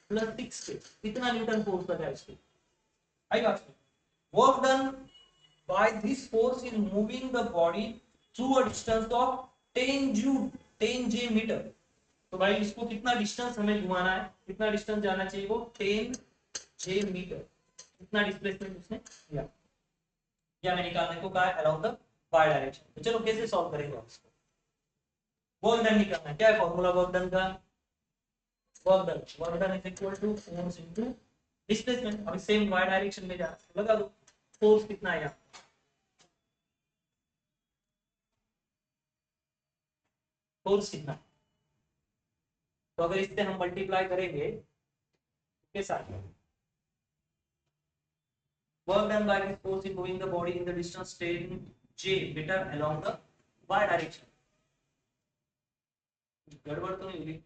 plus 6k, कितना न्यूटन फोर्स लगा इसको? आई बात। Work done by this force in moving the body through a distance of 10 metre. तो भाई इसको कितना डिस्टेंस हमें घुमाना है, कितना डिस्टेंस जाना चाहिए? वो 10 मीटर। कितना डिस्प्लेसमेंट उसने दिया या मैं निकालने को कहा है अराउंड द वाई डायरेक्शन। तो चलो कैसे सॉल्व करेंगे इसको? वर्क डन निकालना है। क्या है फॉर्मूला वर्क डन का? Work done is equal to force into displacement. अब सेम वाई डायरेक्शन में जा लगा दो। फोर्स कितना है यहाँ? फोर्स कितना है? तो अगर इससे हम मल्टीप्लाई करेंगे के साथ, work done by this force in moving the body in the distance 10 metre along the Y direction. गड़बड़ तो नहीं हुई?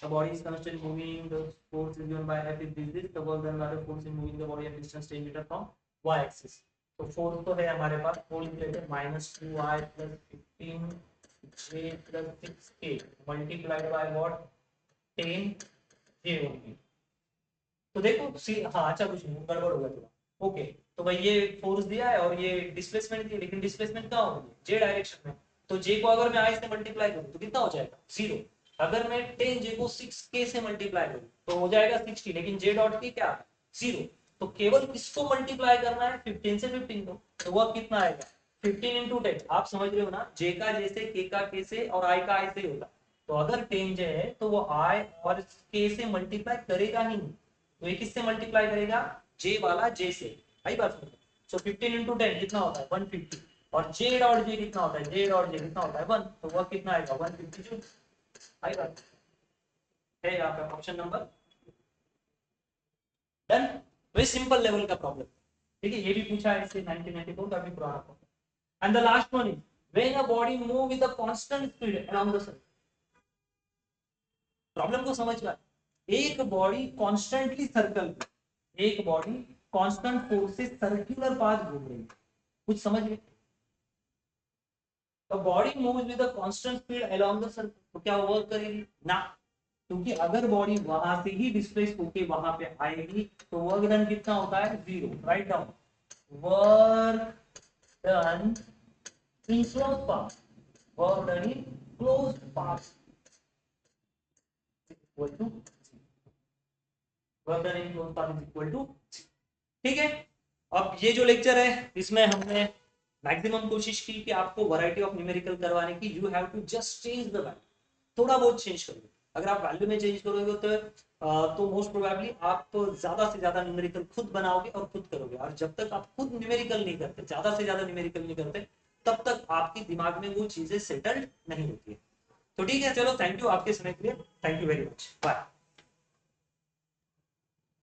The body is constantly moving, the force is given by F is this, the work done by the force in moving the body at distance 10 meter from y axis। तो force तो है हमारे पास, force लेते हैं -2i plus 15j plus 6k multiplied by what? 10j only। तो देखो हाँ अच्छा कुछ नहीं गड़बड़ होगा थोड़ा। ओके तो भाई ये फोर्स दिया है और ये डिस्प्लेसमेंट दिया, लेकिन डिस्प्लेसमेंट कहाँ होगी? जे डायरेक्शन में। तो जे को अगर मैं आई से मल्टीप्लाई करूँ तो कितना हो जाएगा? 0। अगर मैं 10j को 6k से मल्टीप्लाई करूँ तो हो जाएगा 60, लेकिन जे डॉट की क्या? 0। तो केवल किसको मल्टीप्लाई करना है? 15 से 15 को। तो वह कितना आएगा? 15 इंटू 10। आप समझ रहे हो ना, जे का जैसे, के का के से और आई का आई से होगा। तो अगर 10j है तो वो आई और के से मल्टीप्लाई करेगा ही नहीं, तो ये किससे मल्टीप्लाई करेगा? जे वाला जे से। आई बात समझ? सो 15 इंटू 10 कितना होता है? 150। और जे डॉट जे कितना होता है? जे डॉट जे कितना होता है? 1। तो वह कितना आएगा? 152। आई बात है यहाँ पे option number done. Very simple level का प्रॉब्लम। ठीक है, ये भी पूछा है इससे 1994 का भी पुराना problem. And the last one is when a body move with a constant speed along the circle. Problem को समझ लो। एक बॉडी कॉन्स्टेंटली सर्कल, एक बॉडी कांस्टेंट फोर्स से सर्कुलर पाथ घूम रही है, कुछ समझ में? तो body moves with a constant speed along the circle, तो क्या वर्क करेगी ना? क्योंकि अगर बॉडी वहां से ही डिस्प्लेस होके वहां पे आएगी तो वर्क डन कितना होता है? 0। Right down work done in closed path, work done in closed path equal to work done in closed path equal to. ठीक है, अब ये जो लेक्चर है इसमें हमने मैक्सिमम कोशिश की कि आपको वैरायटी ऑफ न्यूमेरिकल करवाने की। You have to just change the value, थोड़ा बहुत चेंज करोगे। अगर आप वैल्यू में चेंज करोगे तो मोस्ट प्रोबेबली आप तो ज्यादा से ज्यादा न्यूमेरिकल खुद बनाओगे और खुद करोगे। और जब तक आप खुद न्यूमेरिकल नहीं करते, ज्यादा से ज्यादा न्यूमेरिकल नहीं करते, तब तक आपके दिमाग में वो चीजें सेटल्ड नहीं होती है। तो ठीक है, चलो थैंक यू आपके समय के लिए। Thank you very much, bye.